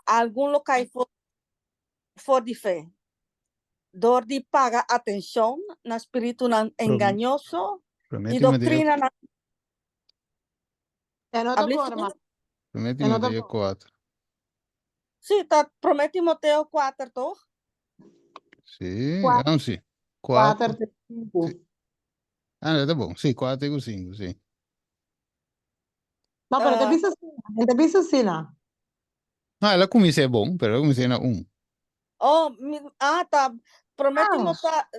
algum locais for de fé. Dor de paga atenção na espírito enganoso e Promete doutrina na É nota Habli- agora, mas Promete É nota Mateus boa. 4. Sim, tá, promete Timoteo 4, tô? Sim, Quatro. não, sim. 4, 4. 5. Ah, tá bom. Sim, 4 e 5, sim. Não, pero te viste assim, não. Ah, ela começa é bom, pero ela começa na 1. Tá. Promete, Ah.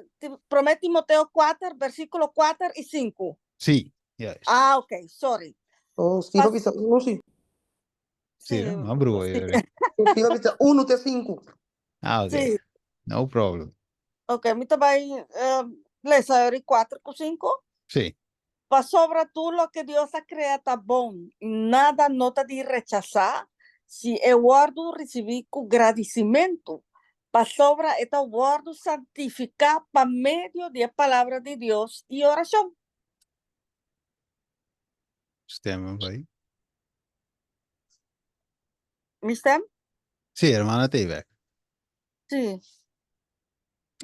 promete Timoteo 4, versículo 4 e 5. Sim, yes. Ok, sorry. Oh, Steve viste 1, sim. Sim, Sim, uma brua. Steve viste 1 até 5. Ah, ok. sim. No problem. Ok, muito bem. Lesa 4 com 5. Sim. Para sobre tudo lo que Deus ha criado tá bom. Nada nota de rechazar. Se eu guardo receber com agradecimento. Para sobre esta guardo santificar para meio da palavra de Deus e oração. Stemmen vai. Me stem? Sim, hermana Tevek. Sim.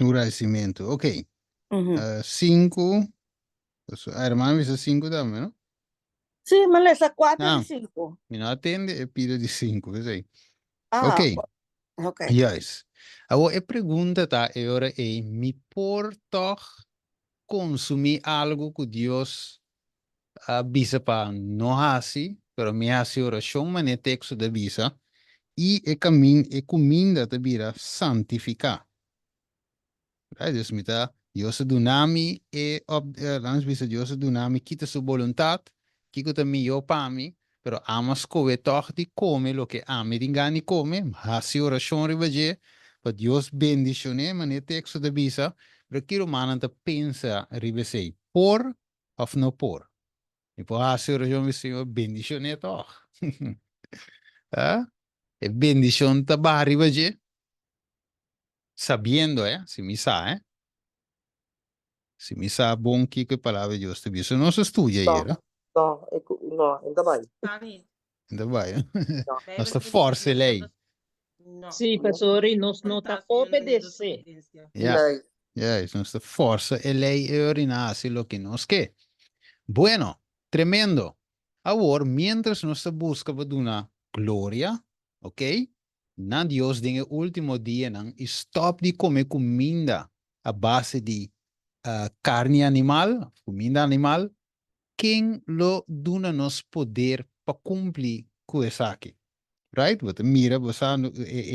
Agradecimento. Ok. Uhum. 5. A hermana visa 5 também, não? Sim, mas essa 4 Ah, e 5. me não atende e pide de 5, sei. Ah, Ok. ok. Yes. Agora, a pergunta tá, agora é, me por toch consumir algo que Deus avisa para não assim, pero me hace oração, mas é texto da visa, e é caminho, é comida da vira santificar. Right? Dus met dat, Deus dunami e langs bisa Deus dunami kita su voluntad, kiko também yo pami, pero amas kowe toch di come lo que ame di gani come, hasi oração ribaje, pa Deus bendicione, mane texto da bisa, pero kiro mananta pensa ribesei, por of no por. E po hasi oração bisei, bendicione toch. Ah? E bendición taba ribaje, sabiendo, si mi sa, Se mi sa bom que a palavra de Deus te viu. Não se estuda aí, Não, né? não, ainda bem. Ainda vai. Não. Nossa força é lei. Sì, pastori, non nota obedecer. Yeah. Yes, nossa força é lei e orinasse lo que nos quer. Bueno, tremendo. Agora, mientras nós buscamos uma glória, ok? Na Deus, em último dia, não, stop de comer comida a base de carne animal, comida animal, quem lo duna nos poder para cumprir com isso aqui. Right? Você mira, você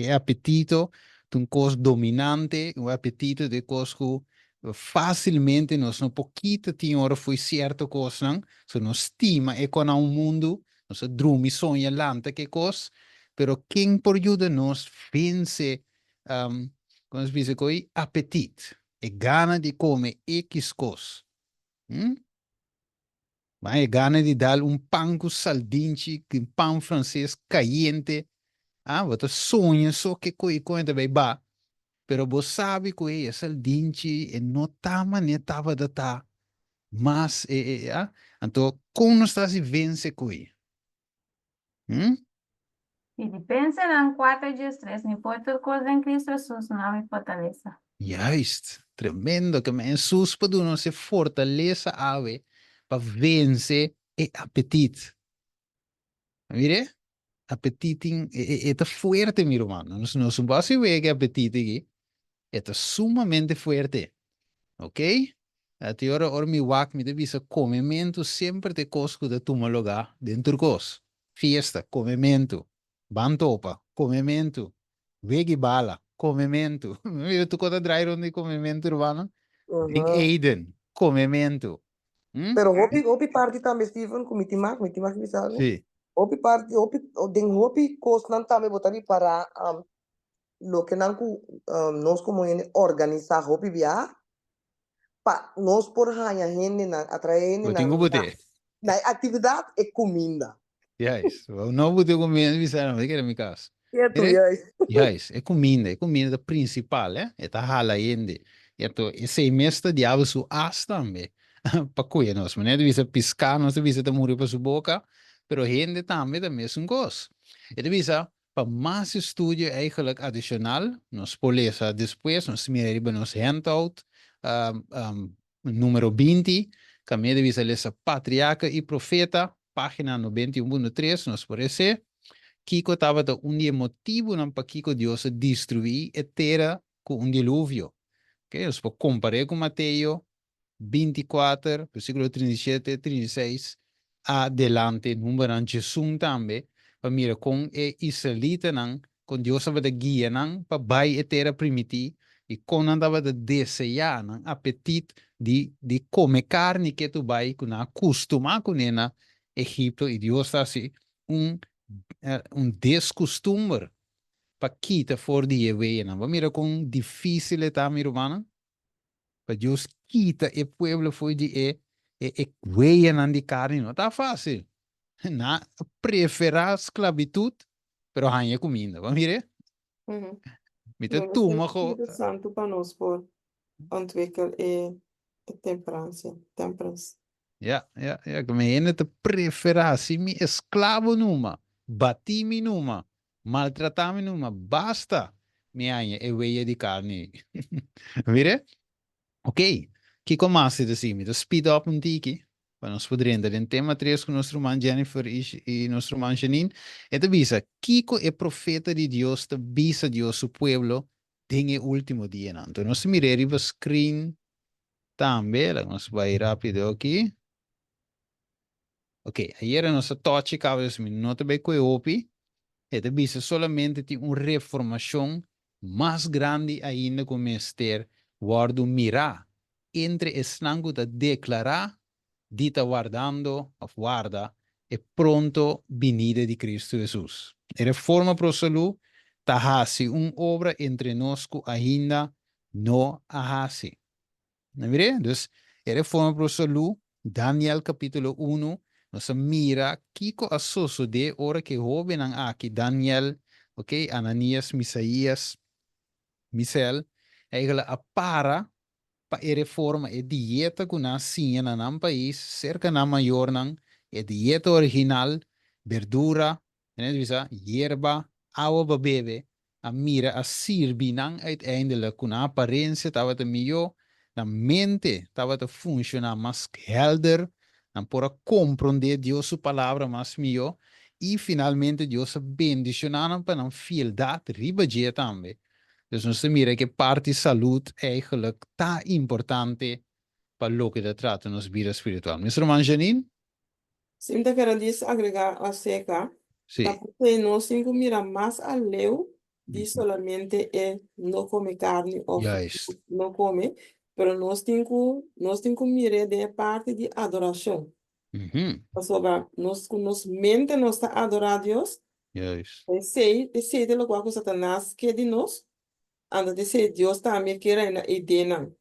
é apetito de um coisa dominante, um apetito de coisa que facilmente nós não pouquinho tem hora foi certa coisa, não? So, nós estima é com um mundo, nós drumi sonha lanta que coisa, pero quem por ajuda nos vence, como se diz, apetite, é gana de comer X coisa. Mas gana de dar pão com saldinche, um pão francês caliente. Ah, você sonha só que coisa vai ba. Pero você sabe que é saldinche e não tá maneira tava da tá. Mas então como está se vence com ele? E pensa em 4 dias 3, não importa coisa em Cristo Jesus, não me fortaleça. Juist, tremendo que Jesus para nos se fortaleça ave para vencer o apetite. Mire? Apetite é forte, meu irmão. Não se pode ver que apetite aqui. É sumamente forte. Ok? Até ora me wak me devisa comimento sempre te cosco de tuma lugar dentro cos. Fiesta, comimento. Bantopa, comimento. Vegi bala, comimento. Tu conta dry ronde comimento urbano? Ding Aiden, comimento. Pero hopi parte também, Steven, com mitimak bisa, né? Sim. Hopi parte, hopi coisa não também botar para lo que não nós como organizar hopi via, pa nós por hanya hene na atrair Botinho bote. na atividade é comida. Yes. Não bote comida, bisa não, que era mi caso. É tu, Yes, é comida principal, é tá hala ainda. Então, esse mestre diabo su as também. Para cuidar nós, mas não devia piscar, não devia ter morrer para sua boca, pero gente também da mesma coisa. E devia Para mais estudio eigenlijk adicional, nos por lezen después, nos mirar nos handout, número 20, que me deve lezen Patriarca e Profeta, página 91.3, nos parece. Kiko estava de motivo não para Kiko Deus destruir a terra com dilúvio. Okay? Nós podemos comparar com Mateus 24, versículo 37 e 36, adelante, número Jesus também, para mirar com o israelita, com Deus estava de guia, para vai a terra primitiva, e quando estava de desejar, apetite de comer carne que tu vai, com acostumar com ela, Egipto, e Deus está assim, descostume para quitar fora de Jehová. Vamos mirar com difícil está, meu irmão. Para Deus quita o povo foi de veia de carne, não está fácil. Na preferar esclavitud, pero hanya comida. Vamos ver? Mita Não, tuma é ko. interessante para nós por ontwikkelen temperance. Ja, como é te preferar se me escravo numa, bati me numa, maltratar me numa, basta. Me hanya é veia de carne. Mire? Ok. Que começa assim, me speed up tiki. Para nós podermos entrar em tema 3 com nosso irmão Jennifer e nosso irmão Janine. E te visa, Kiko é profeta de Deus, te visa Deus, o pueblo, tem o último dia. Então, nós miramos o screen também. Nós vai rápido aqui. Ok, ayer nós touch cabos, não te bem opi. E te visa solamente tem uma reformação mais grande ainda com o ministério, guardo mirar entre esnango da declarar dita guardando of guarda e pronto venida de Cristo Jesus. A reforma pro salu tahasi obra entre nós ainda não ahasi. Não é? Dus, a reforma pro salu, Daniel capítulo 1, nós mira kiko asoso de ora que jovem aqui Daniel, ok, Ananias, Misaías, Misael, eigenlijk para a reforma é dieta que nós tinha no país, cerca na maior não, é dieta original, verdura, hierba, água para beber, a mira a sirvi não uiteindelijk com a aparência estava te melhor, na mente estava te funcionar mais helder, não para compreender Deus sua palavra mais melhor, e finalmente Deus bendicionar para não fieldade riba também. Dus nós mira que parte saúde eigenlijk tá importante para o que trata nos vida espiritual. Mr. Manjanin? Sim, eu quero agregar a seca. Sim. Porque nós temos que mirar mais além de solamente não comer carne ou Juist. não comer, mas nós temos que mirar de parte de adoração. Sobre nós mente nós está adorar a Deus, Juist. sei de lugar que Satanás quer de nós, anda de ser Deus também quer na ideia.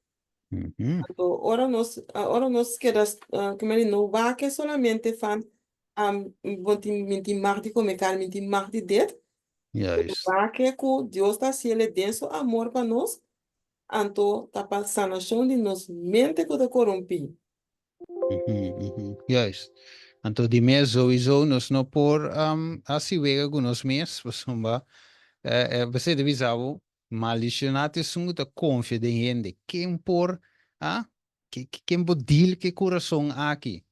Então, ora nós queremos que não vá que solamente fan minti mag di comer carne, minti mag di det. Juist. Vá que Deus está se ele denso amor para nós, então tá passando a de nós mente que tá corrompido. Juist. Então, de mês sowieso, nós não por assim vega alguns meses, você deve saber, malicionate sungo ta confia de gente, quem por, quem por deal que coração aqui.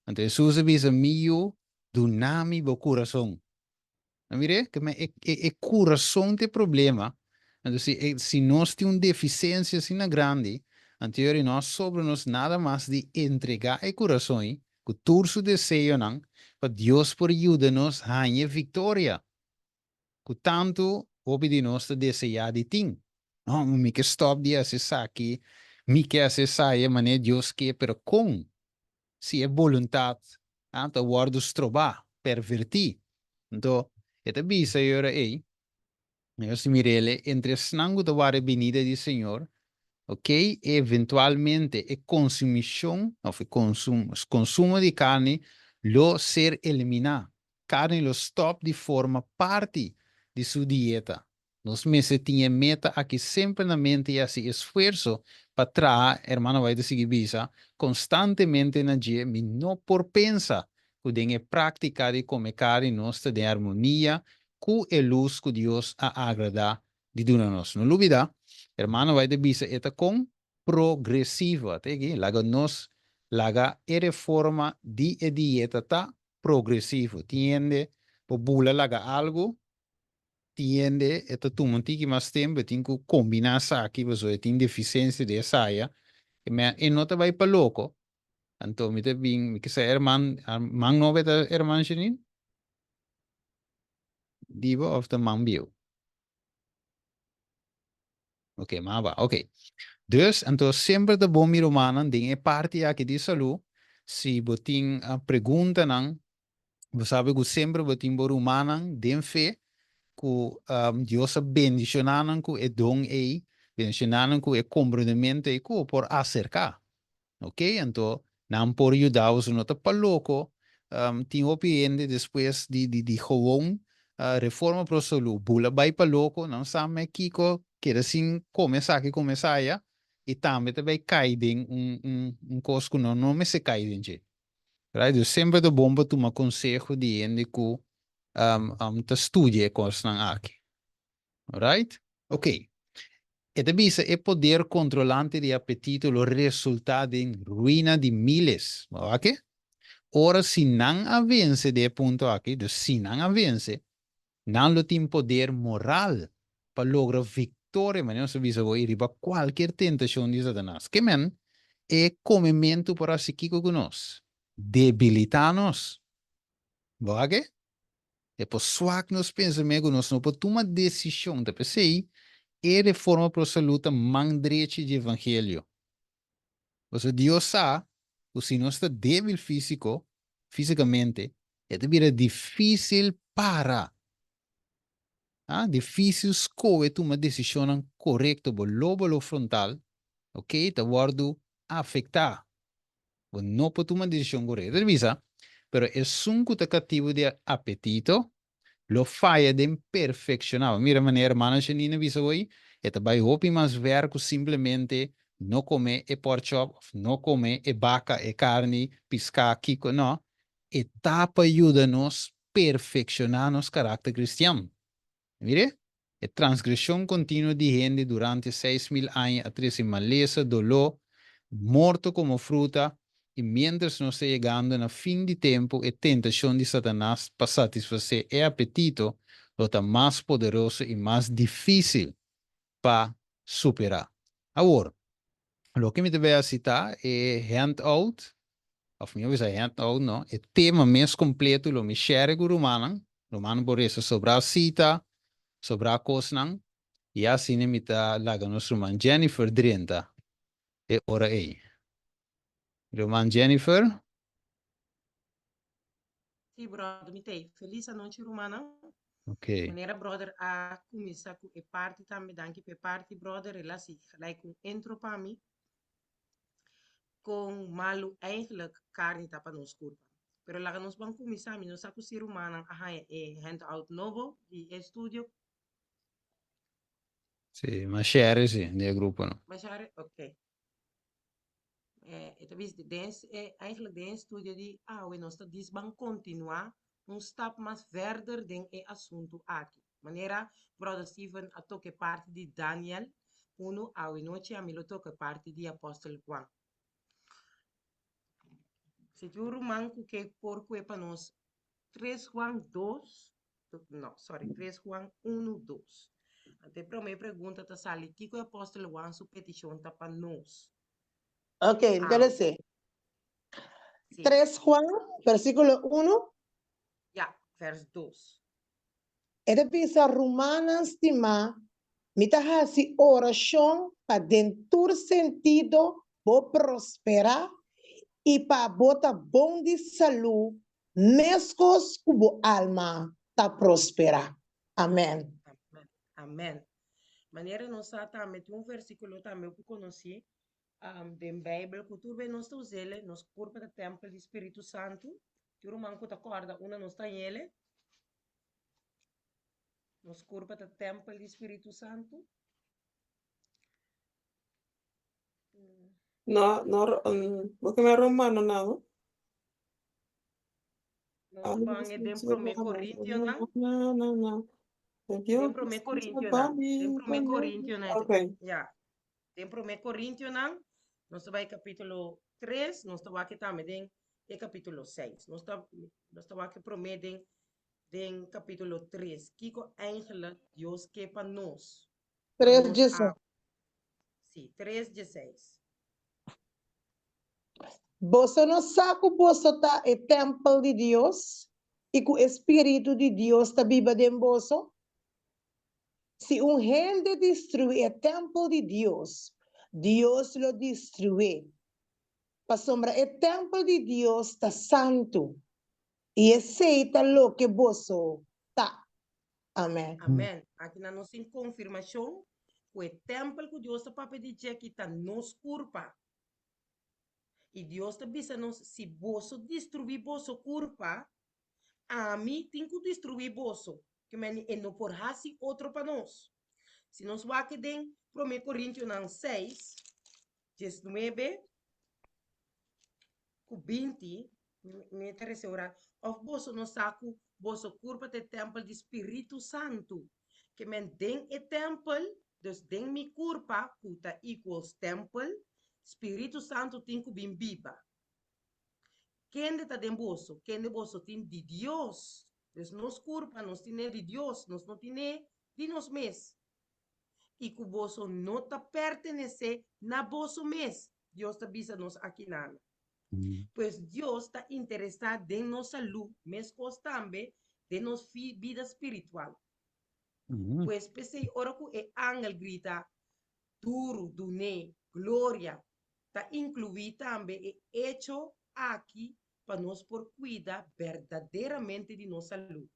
Então, Jesus avisa mio do nami bo coração. Mire, que é coração tem problema. Então, se nós temos deficiência assim na grande, anterior nós sobre nós nada mais de entregar o coração, que turso desejo não, para Deus por ajuda-nos a ganhar vitória. Que tanto obede nós a desejar de ting. Não, me que stop de acessar aqui, me que acessar a maneira Deus quer, pero com se é vontade, então guardos trobar, pervertir. Então, esta bisa eu aí, eu se mirele entre snango da vara venida do Senhor, ok? Eventualmente a consumição, ou consumo de carne, lo ser eliminar. Carne lo stop de forma parte de sua dieta. Nós meses tinha meta aqui sempre na mente e assim esforço para trazer, hermano, vai te seguir bisa, constantemente na dia, não por pensar que tem prática de comer carne, nós tem harmonia, cu é luz que Deus a agrada de nós. Não olvida, hermano, vai de bisa eta com progressiva, tá aqui? Laga nos, laga e reforma di e dieta tá progressivo, tiende, bula laga algo, tiende, eta tu mantiki mas tempo, tinha combinar aqui, você tem deficiência de saia, e não te vai para louco. Então, me te bem, que se herman, man no beta herman Janine? Diva of the man bio. Ok, maar va, ok. Dus, então, sempre de bom romana, ding e parte aqui de saúde, se botin a pergunta não, você sabe que sempre botin bo romana, den fé, que Deus bendicionanan que é dom e bendicionanan que é comprometimento e que por acercar. Ok? Então, não por ajudar os não tá para louco, tem opinião depois de gewoon reforma pro solo, bula vai para louco, não sabe que quer assim começar aqui começar já e também vai cair em coisa que não me se cai dentro. Right? Dus sempre de bom para tomar conselho de gente que te estudia coisas aqui. Right? Ok. E bisa é poder controlante de apetite o resultado em ruína de miles. Ok? Ora, se não avance de ponto aqui, se não avance, não tem poder moral para lograr vitória, mas não se visa ir para qualquer tentação de Satanás. Que men é comimento para se kiko conosco. Debilitar-nos. Ok? É por swak nos pensamentos conosco, não por tomar decisão, tá pensei? É reforma para a saúde mandrete de evangelho. Você Deus sabe, se não está débil fisicamente, é de difícil para. Difícil escolher uma decisão correta, o lobo frontal, ok? Tá guardo afetar. Não pode tomar decisão correta, revisa. Pero é um cativo de apetito, lo falla de perfeccionar. Mira, minha irmã Janine visa hoje, é vai roupa mais verco simplesmente não comer e pork chop, não comer e vaca e carne, piscar, kiko, não. Etapa ajuda-nos perfeccionar nosso caráter cristiano. Mire, a transgressão contínua de gente durante 6.000 anos atrás em maleza, dolor, morto como fruta, e mientras não está chegando no fim de tempo, a tentação de Satanás para satisfazer o apetito, está mais poderoso e mais difícil para superar. Agora, o que me deve citar é handout, of meu é handout, não, é tema mais completo, o me share com o Romano por isso sobre a cita, sobre a coisa, e assim me está lá com nosso irmão Jennifer Drenta, é hora aí. Irmã Jennifer? Sim, brother, mitei. Feliz a noite, romana. Ok. Maneira, brother, a começar com a parte também, danke per parte, brother, ela se, like, um intro para mim, com malo, eigenlijk, carne tá para nos curva. Pero lá nós vamos começar, nós sabemos ser humana, é handout novo, de estúdio. Sì, ma share sì, nel gruppo no. Mas já, ok. Talvez eigenlijk de estúdio de, nós vamos continuar, stap mais verder den e assunto aqui. Maneira, brother Steven, a toque parte de Daniel, uno, noite, a milo toque parte de Apóstolo Juan. Se tu romanco que por para nós 3 Juan 2, não, sorry, 3 Juan 1, 2. Até para minha pergunta, tá sali, que o apóstolo Juan sua petição tá para nós? Ok, entonces, 3 Juan, versículo 1. Ya, vers 2. Ele pisa Romanas estima, mitaha si oração para dentro sentido, vou prosperar e para botar bom de saúde, mescos cubo alma tá prosperar. Amém. Amém. Amém. Maneira nossa também tem versículo também que conheci da Bíblia que tu vê nós estamos ele, nós corpo do templo do Espírito Santo, que o manco te acorda, uma nós está ele, nós corpo do templo do Espírito Santo. No, porque me romano nada. Nos van a den prome Corinthians nang. Thank Den you. prome Corinthians nang. Bambi, Den prome Bambi. Corinthians nang. Okay. Ja. Den prome Corinthians nang. Nos vai capítulo 3, nos vai que também den e capítulo 6. Nos vai que prometen den capítulo 3. Kiko eigenlijk Dios que para nós. 3:16. Sí, 3:16. Você não sabe que você tá é templo de Deus e que o Espírito de Deus está vivo dentro de você? Se gente destruir o templo de Deus, Deus lo destruir. Para sombra, o templo de Deus está santo e aceita lo que você está. Amém. Amém. Aqui na nossa confirmação, o templo que Deus está para pedir que está nos curpa. E Deus está dizendo, se você destruir vosso curpa, a mim tem que destruir vosso. Que não por assim outro para nós. Se nós vamos aqui dentro, 1 Coríntios 6, 19, 20, me interessa orar. Of vosso não saco, vosso curpa de templo de Espírito Santo. Que men den e templo, dus den mi curpa, puta equals templo, Espírito Santo tem que vir viva. Quem está dentro do bolso? Quem de bolso tem de Deus. Dus nos curpa, nos tem de Deus, nos não tem de nós mesmos. E que o bolso não está pertenece na bolso mesmo. Deus está avisando aqui nada. Pois Deus está interessado em nossa saúde, mesmo também de nossa vida espiritual. Pois pensei, ora que o ángel grita, duro, duné, glória. Está incluído também o hecho aqui para nós por cuidar verdadeiramente de nossa saúde.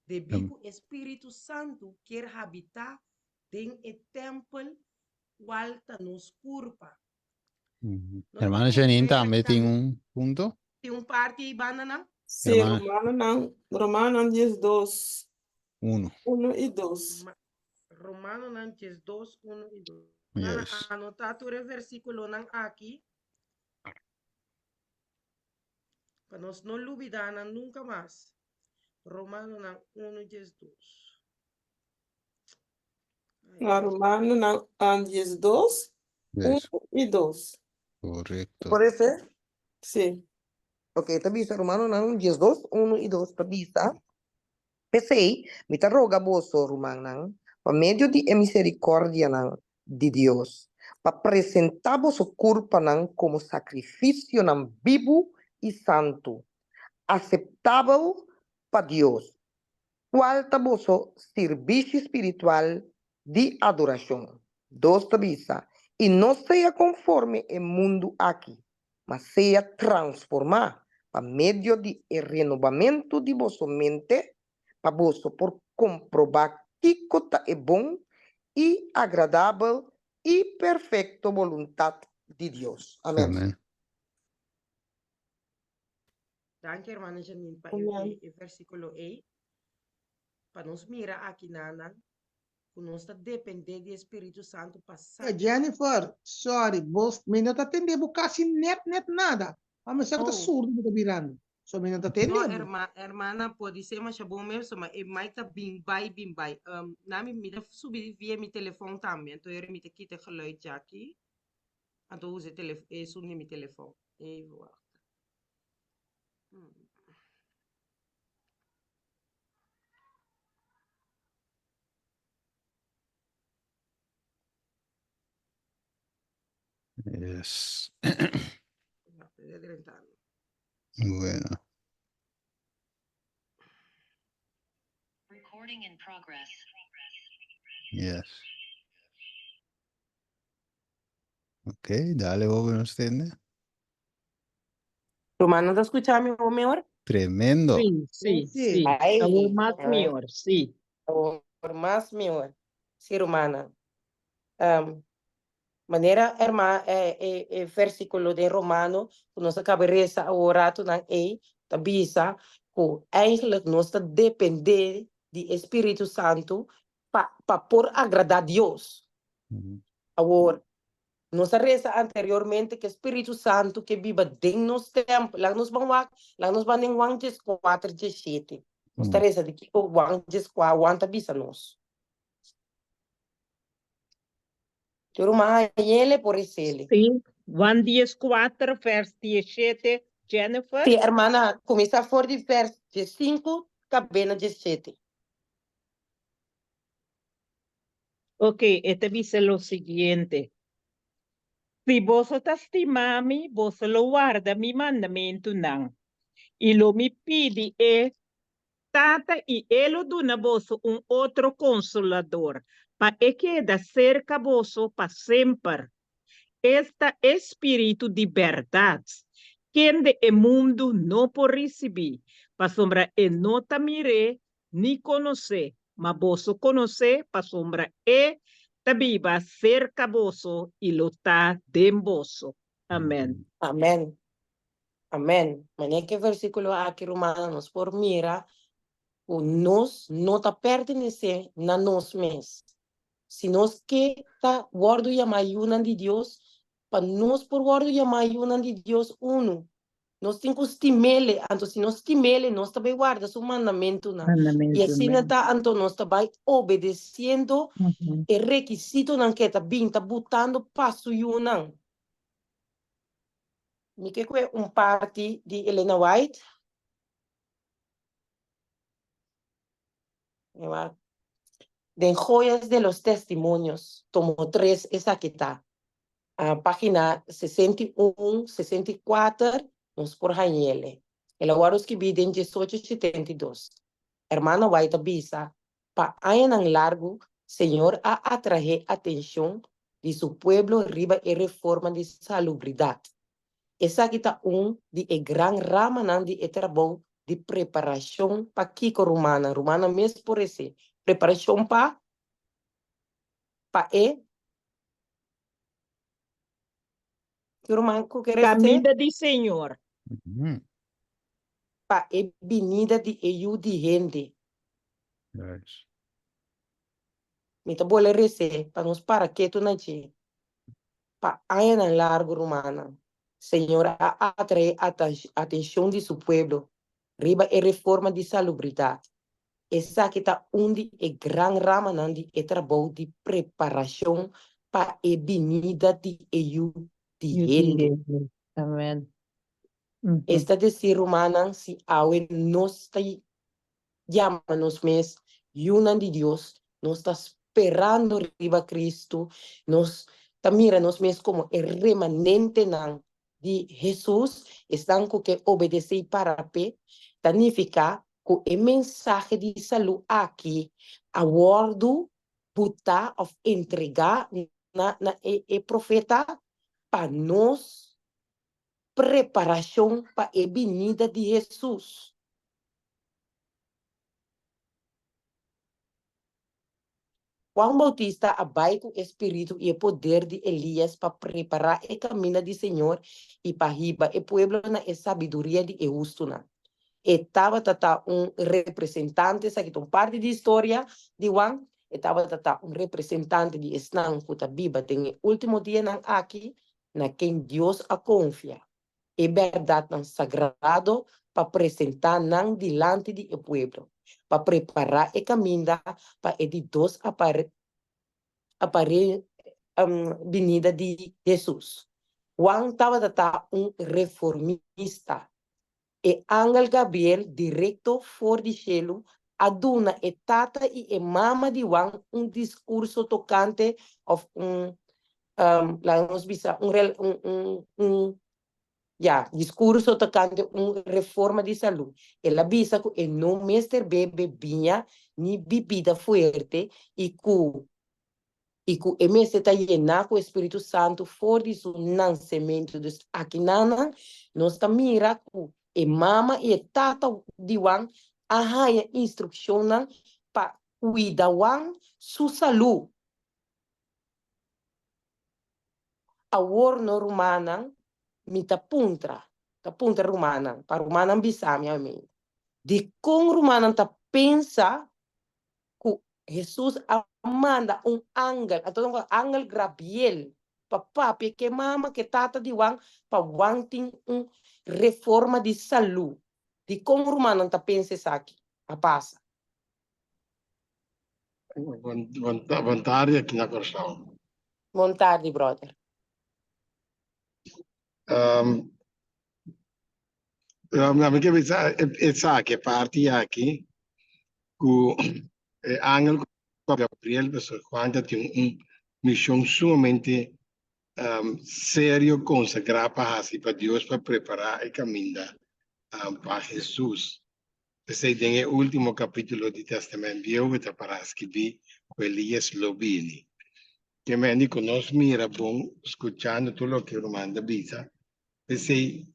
Devido que o Espírito Santo quer habitar em o templo qual está nos curpa. Hermana Janine também tem punto. Tem parte e banana? Sí, Hermana. Romano 10:2. 1. 1 y 2. Romano 2, 1 e 2. Yes. Anotado o versículo aqui. Para nós não olvidar nunca mais. Romano 1, 2. Romano 10:2. Yes. 1 y 2. Correcto. ¿Puede ser? Sí. Ok, tabisa Romano 10:2, 1 y 2, tabisa. Pensei, me te roga vosso, Romano, por medio de misericordia de Dios, para presentar vosso corpo como sacrifício vivo e santo, aceptável para Deus, qual está vosso serviço espiritual de adoração. 2 tabisa, e não seja conforme o mundo aqui, mas seja transformar por meio de renovamento de vossa mente, para você por comprovar que coisa é bom e agradável e perfeita vontade de Deus. Amém. Amém. Dank je, hermana Janine, para Amém. o versículo 8. Para nós mirar aqui, Nana, que nós está depender do Espírito Santo passar. Jennifer, sorry, vos me não tá atendendo quase net nada. A mensagem tá Oh. surdo me tá virando. Só me não tá atendendo. No, hermana, pode ser, mas é bom mesmo, mas é mais tá bimbai. Nami me dá subir via meu telefone também, então eu me te quita geluid aqui. Então usa o telefone, zoom meu telefone. Even wachten. Yes. Wacht, Bueno. Recording in progress. Yes. Ok, dale, Bob, ¿no entiende? Romano, ¿te escuchas mejor? Tremendo. Sí. Ay, Algo más mejor, sí. Por más mejor. Sí, Romana. Maneira, irmã, versículo de Romano, nossa cabeça, o orato na tabisa, que eigenlijk nós depender do Espírito Santo para por agradar a Deus. Agora, Nos reza anteriormente que Espírito Santo que viva dentro nos templo, lá nos van em Juan 4, 17. Nos reza de que o Juan 4, Juan bisa nos. Pero mais ele por ele. Sí. Juan 14, vers 17, Jennifer. Sí, hermana, começa por de verso 5, cabena 17. Ok, este dice lo siguiente. Si vosotros estimami, vos lo guarda mi mandamento nan. Y lo mi pidi tata y elo duna vosso un otro consolador, pa e queda cerca vosso pa sempre. Esta espírito de verdade, quem de o mundo não por receber, pa sombra e nota mire, ni conoce, ma vosso conoce, pa sombra e tabiba cerca vosso e lota dem vosso. Amém. Amém. Amém. Mané que versículo aqui Romanos por mira, o nós não tá pertenece na nós mesmos. Se nós que tá guardo e amayunan de Deus, para nós por guardo e amayunan de Deus uno. Nós temos que estimele, então se nós estimele, nós também guarda seu mandamento, não. E assim não tá, então nós também obedecendo o requisito não que tá bem, tá botando passo e não. Me que é parte de Elena White. De Joyas de los Testimonios, tomo 3, esa que está. Página 61, 64, nos por Janiele. El aguaros que vive en 1872. Hermana White avisa, pa ayan largo, Señor a atraer atención de su pueblo arriba y reforma de salubridad. Esa que está de gran rama de trabajo de preparación para Kiko Romana mes por ese. Preparação para Caminho de Senhor. Para a venida de eu de gente. Yes. Me tá boa rece para nos para que tu não te. Para aí na largo romana. Senhor a atrair atenção de seu povo. Riba e reforma de salubridade. Essa que está onde é grande rama de trabalho de preparação para a venida de eu de gente. Amém. Esta de ser romana, se awe nos está llama-nos mes, yunan de Deus, nos está esperando arriba Cristo, nos está mira-nos mes como el remanente de Jesus, estão com que obedecer para pé, significa que o mensaje de saúde aqui, a bordo, botar ou entregar na profeta para nós, preparação para a venida de Jesus. Juan Bautista abaixo o espírito e o poder de Elias para preparar o caminho do Senhor e para riba o povo na sabedoria de justo. Estava representante, essa que parte da história de Juan, estava representante de Esnan, que está viva, tem o último dia aqui, na quem Deus a confia. É verdade sagrado para apresentar diante do povo, para preparar o caminho para de Deus venida de Jesus. Juan estava reformista. E Ángel Gabriel, direto fora de cielo, aduna e tata e mama de Juan discurso tocante of discurso tocante reforma de saúde. Ela avisa que não mestre bebe vinha ni bebida forte e que o mestre está llenado com o Espírito Santo fora de seu nascimento. Aqui nós estamos mirando e mama e tata de Juan a instrução para cuidar Juan sua saúde. A orna romana mita puntra romana, para romana bisami amen. De com romana ta pensa que Jesus manda ángel, então ángel Gabriel papi, que mama, que tata di wang, pa wang ting reforma de saúde. De como o humano tá pensa aqui, a passa. Vontade aqui na Corsão. Vontade, brother. Perché pensa che parti aqui com Angel Gabriel, pessoal, quando tem missão sumamente sério, consagrada para Deus, para preparar o caminho para Jesus. Esse é o último capítulo do Testamento Viejo, que para escrever com Elias Lobini. Que me dice, nos mira bom, escuchando todo lo que Román dice, ese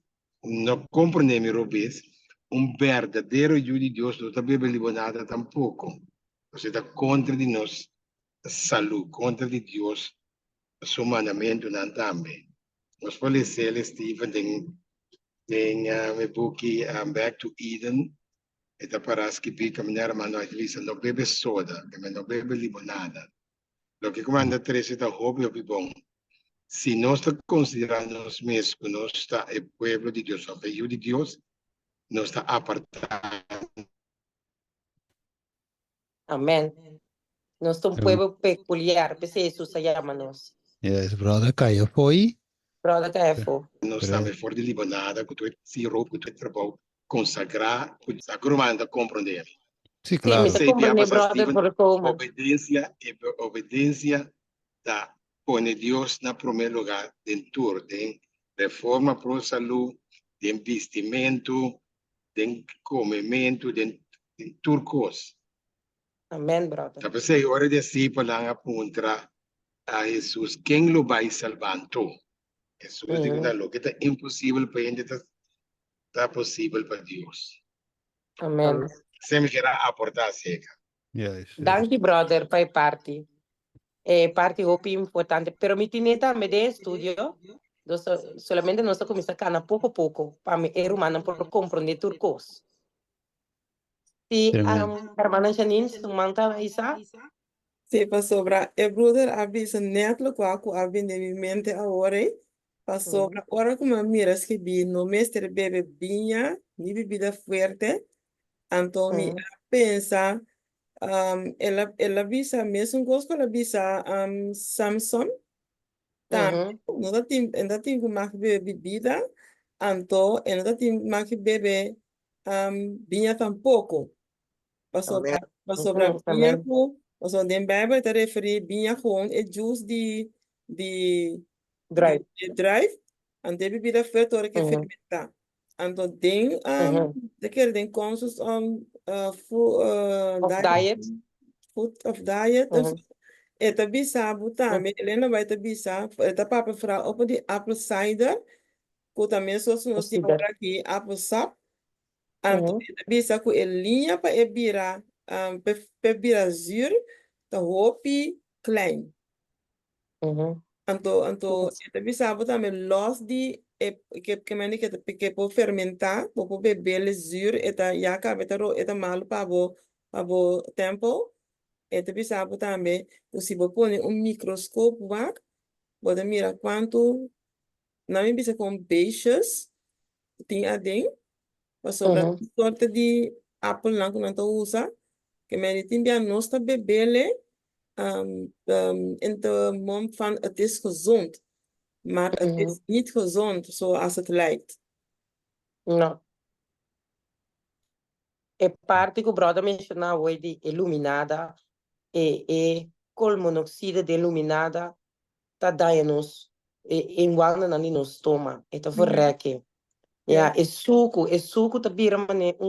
no comprende Robes, un verdadero hijo de Dios no está bebendo nada tampoco. O sea, está contra de nos salud, contra de Dios, su mandamiento también. Nos puede ser Stephen en mi book Back to Eden, está para escribir caminar mano dice, no bebe soda, que no bebe limonada. Lo que comanda 13 está obvio y bom. Si no está considerando los mismos, no está el pueblo de Dios, el hijo de Dios, no está apartado. Amém. Nós somos um povo peculiar, pensei Jesús se llama nós. Yes, brother, caiu foi. Brother, que é fo. No está mejor de limonada, que tu sirope, que tu trabalho consagrar, que está comanda compreender. Sí, claro. Me comprende, brother, por como. Obediencia da pone Dios en primer lugar dentro de reforma pro salud, de investimento, de comimento, de turcos. Amém, brother. A pesar hora de si palang apunta a Jesus, quem lo vai salvando? Jesus digo na lo que está impossível para ele está possível para Deus. Amém. Sempre quer aportar seca. Yes, Dank je, brother, faz parte. É parte muito importante. Pero me tinha também de estudio. Solamente nós começamos a pouco a pouco para me humano por compreender turcos. Si, hermana Janine, tu manta Isa? Sim, pastor, brother, avisa netlo quaco avinde mi mente agora, pastor, ora como miras que vi no mestre bebe vinha, ni bebida fuerte, então me pensa, ela avisa mesmo gosto ela avisa Samson, também, não tem que mais beber bebida, então, não tem mais que beber vinha tampouco, pastor, vinha com also den Bijbel te refereert binja gewoon het juice die drive en de bebida fertor que fermenta. En dat ding de keer den consus diet food of diet eta bisa butame Elena vai te bisa eta papa fra op die apple cider ko também so nós temos aqui apple sap en eta bisa ku elinha pa ebira per zuur, de hoopie klein. Anto, ita bisabo também los di que meni que po fermentar, po beber zuur, eta yaka betaro eta malo pabo tempo. Ita bisabo também, se bo pone microscópio wak, pode mira quanto na mi bisa com beestjes, tinha ding, mas sobre sorte de apple lang que não usa. Que men timbia nosta bebele in de mond van het is gezond, maar het is niet gezond zoals het lijkt. No. E parte que o brother mencionou hoje de iluminada e colmonoxide de iluminada tá dando-nos em guarda na nos toma e tá forreque. Ja, e suco tá vira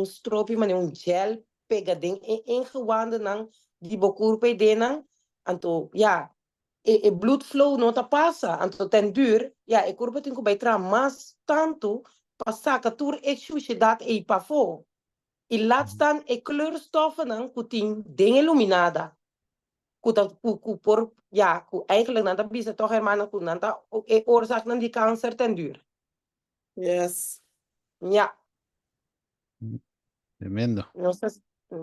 stroopje gel pegadinho ingewanden nang die bokurpe denen anto ja e blood flow não tá passa anto ten duur ja e curva tem que vai tra mas tanto passar que tur e suciedade e pafo e laat staan e kleurstoffen nang kuting ding iluminada kuta ku por ja ku eigenlijk nanta bisa toch hermana ku nanta e oorzaak nan die cancer ten duur. Yes. Ja. Tremendo.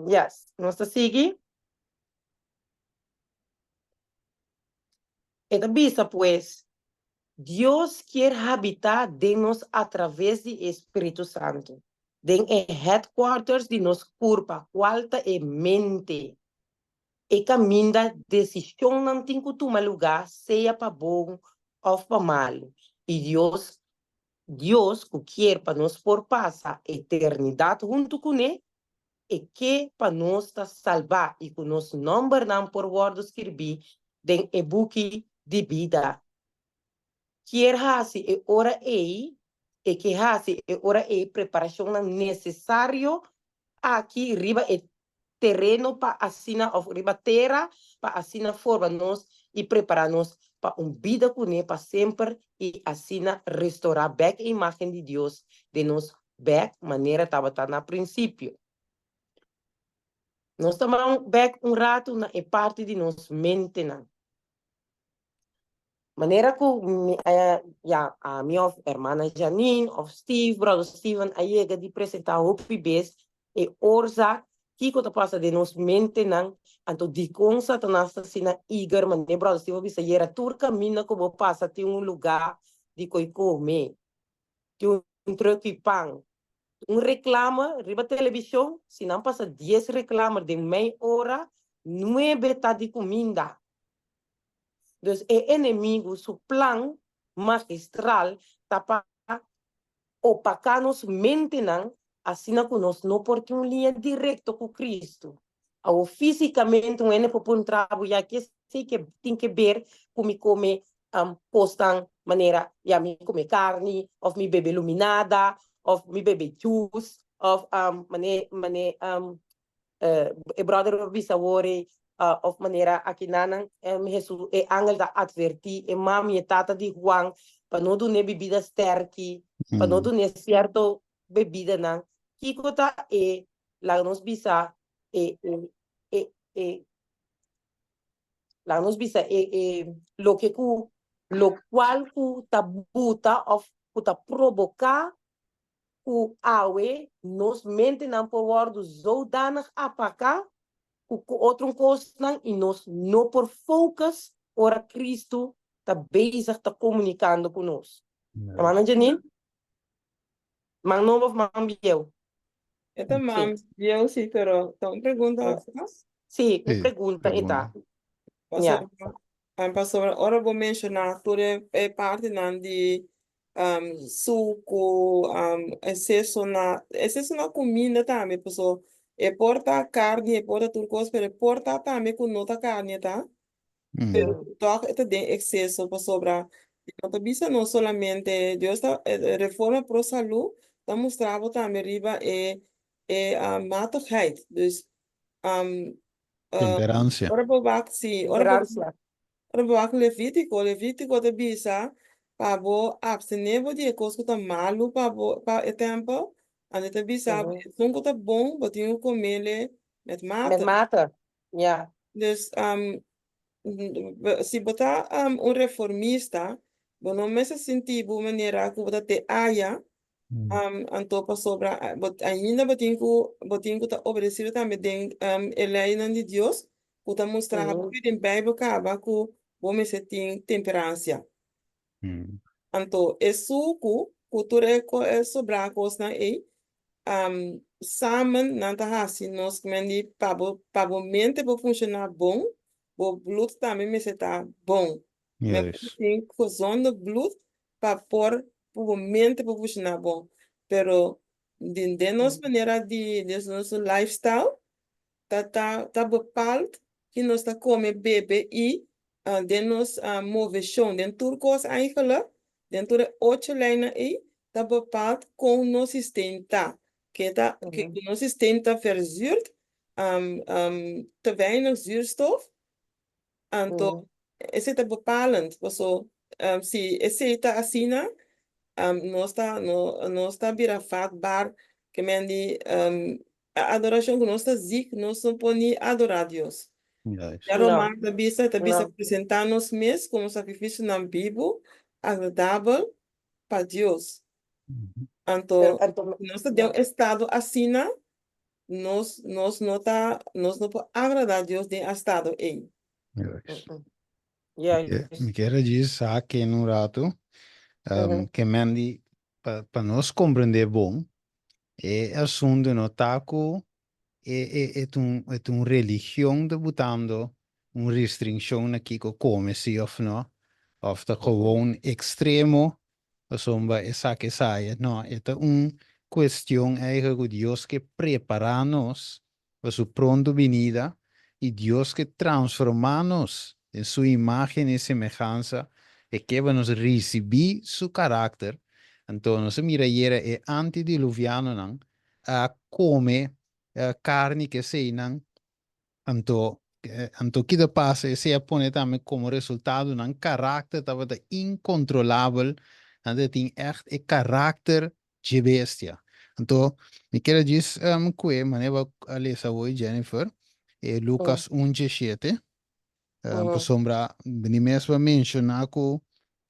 Yes, nós sigue. Esta visa, pues, Dios quiere habitar de nos a través del Espíritu Santo. Den headquarters de nos curpa, qualta e mente. E caminha decisão não tem que tomar lugar, seja para bom ou para mal. E Deus que quer para nós por passar a eternidade junto com Ele, e que para nós salvar e que nós não não por word escrever den e book de vida. Quer hasi e ora e que hasi e ora preparação necessário aqui riba e terreno para assina of riba terra para assina forma nós e preparar nós para vida com ele para sempre e assina restaurar back a imagem de Deus de nós back maneira estava na princípio. Nós tomamos back rato na parte de nós mente na maneira que a minha irmã Janine of Steve, brother Steven, a chega de apresentar o PBS e orzak que está passa de nos mente não, então de com Satanás sina eager, mas nem brother Steven bisa era turca mina como passa tem lugar de coi comer, tem truque pão, reclama riba televisão, se não passa 10 reclama de meia hora, 9 tá de comida. Dus o inimigo, su plan magistral, tapa opacar-nos mente não, assim que nós não porque linha direta com Cristo. Ou fisicamente, um ene por trabalhar que sei que tem que ver como come postam maneira, já me come carne, ou me bebe iluminada, ou me bebe juice, ou brother bisawore, of maneira aqui nanan Jesus e angel da adverti e mami e tata di Juan para não dar bebida sterki para não dar certo bebida nan kiko ta e la nos bisa la nos bisa lo que ku lo cual ku tabuta of ku ta provocar ku awe nos mente nan por word zodanig apaka outro coisa e nós não por focus ora Cristo está bezig está comunicando conosco. Mana Janine? Mang não vou mambieu. Esta mam, eu sim, pero então pergunta. Sim, pergunta eta. Pastor, ora vou mencionar toda a parte de suco, excesso na comida também, pessoal. E porta carne, e porta tudo coisa, pero porta também com nota carne, tá? Pero toca este de excesso para sobrar. Não te bisa não solamente Deus está reforma pro saúde, está mostrando também riba matigheid. Dus Temperança. ora bobak sim, ora bobak Levítico te bisa para bo abstener de coisa que tá malo para o tempo. Ande te bisa nunca tá bom, botinho comer met mata. Met mata, ja. Dus se botar reformista, não me se sentir boa maneira que botar te aya, antopa sobra, ainda botinho tá obedecido também den lei de Deus, que tá mostrando que em Bíblia acaba que bom me se tem temperança. Anto suco cultura é sobrar coisa aí, samen na hasi nós mendi pabo mente para funcionar bom, o bloed também me está bom. Mas tem coisa bloed para pôr o mente para funcionar bom. Pero de nossa maneira de nosso lifestyle tá bepaldo que nós tá come bebe e de nos movimento dentro de coisa eigenlijk dentro de 8 lijnen aí tá bepaldo com nosso sistema que nosso sistema verzuurt te weinig zuurstof. Então, esse é bepalend. Se esse está assim, não está vatbaar que mendi a adoração que nós está ziek, nós não pode adorar a Deus. Daarom tá bisa apresentar-nos mesmo como sacrifício na Bíblia, agradável para Deus. Então, nós temos estado assim, nós não podemos agradar a Deus de estado aí. Me quero dizer que no rato, que mendi para nós compreender bom, é assunto no taco é uma religião debutando, uma restrição aqui que come se of não, of tá gewoon extremo, somba essa que saia, não, é uma questão eigenlijk que Deus que prepara-nos para sua pronta venida e Deus que transforma-nos em sua imagem e semelhança e que vai nos receber seu caráter. Então, nós mira é antediluviano, não, a come carne que sei não, anto que da passa se apone também como resultado um caráter tava incontrolável, ande tem echt e caráter de bestia. Então, me quero dizer que maneira a ler hoje Jennifer Lucas 1:17, por sombra nem mesmo mencionar que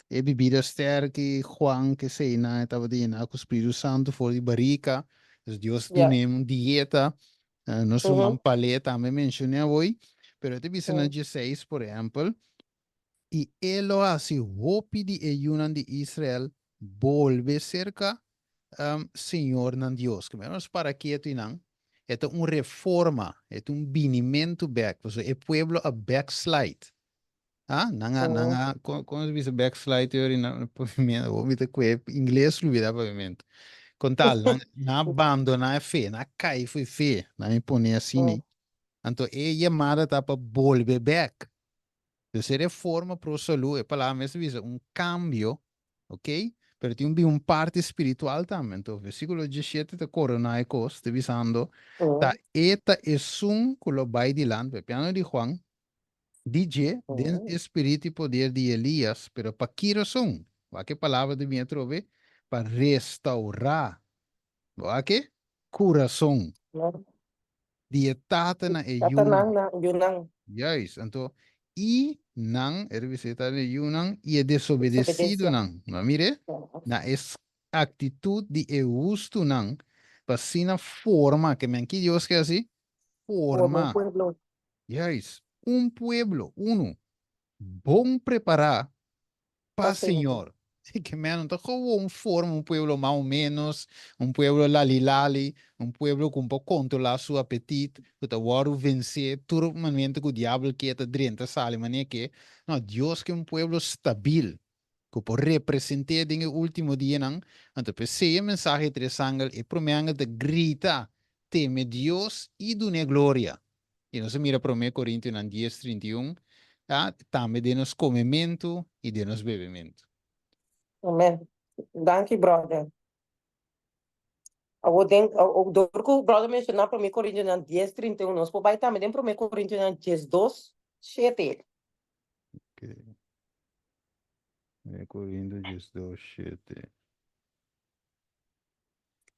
e bebida sterk Juan que sei na estava dizendo que o Espírito Santo foi barrica, Deus do dieta. Não sou uma paleta, também mencionei hoje, pero te disse na 16, por exemplo, e ele assim, roupa de ayunan de Israel, volve cerca, Senhor nan Deus, que menos para que tu não, é uma reforma, é um vinimento back, o pueblo a backslide. Ah, nanga, como se diz backslide teoria no pavimento, ou vita que inglês lu vida pavimento. Com tal, na abandona a fé, na cai foi fé, na me pone assim, né? Então, é chamada para volver back. Então, reforma para o saúde, é para mesmo visa cambio, ok? Pero tem uma parte espiritual também. Então, versículo 17 de Coronaicos, está visando, tá, eta es un que lo vai dilante, piano de Juan, DJ, den espírito e poder de Elias, pero para que razão? Para que palavra de minha trove? Para restaurar, para que? Coração. Dietata na ayuno. Yes, então, e não, visita de ayunan e é desobedecido não. Não mire? Na atitude de eusto não. Para forma, que men que Deus quer assim? Forma. Yes, pueblo, bom preparar para Senhor. Que menos, então, como forma pueblo mais ou menos, pueblo lali, pueblo com pouco controlar seu apetite, que tá vencer turmamente que o diabo que está dentro sale, mas que não, Deus que pueblo stabil, que pode representar no último dia, não, então, pensei a mensagem de sangue e promete de grita, teme Deus e do glória. E nós mira para 1 Coríntios 10:31, também de nos comimento e de nos bebimento. Amen. Dank je, brother. O dorco brother mencionar para mim Coríntios 10:31, nós podemos também para mim Coríntios 10:2:7. Ok. 1 Coríntios 10:2:7.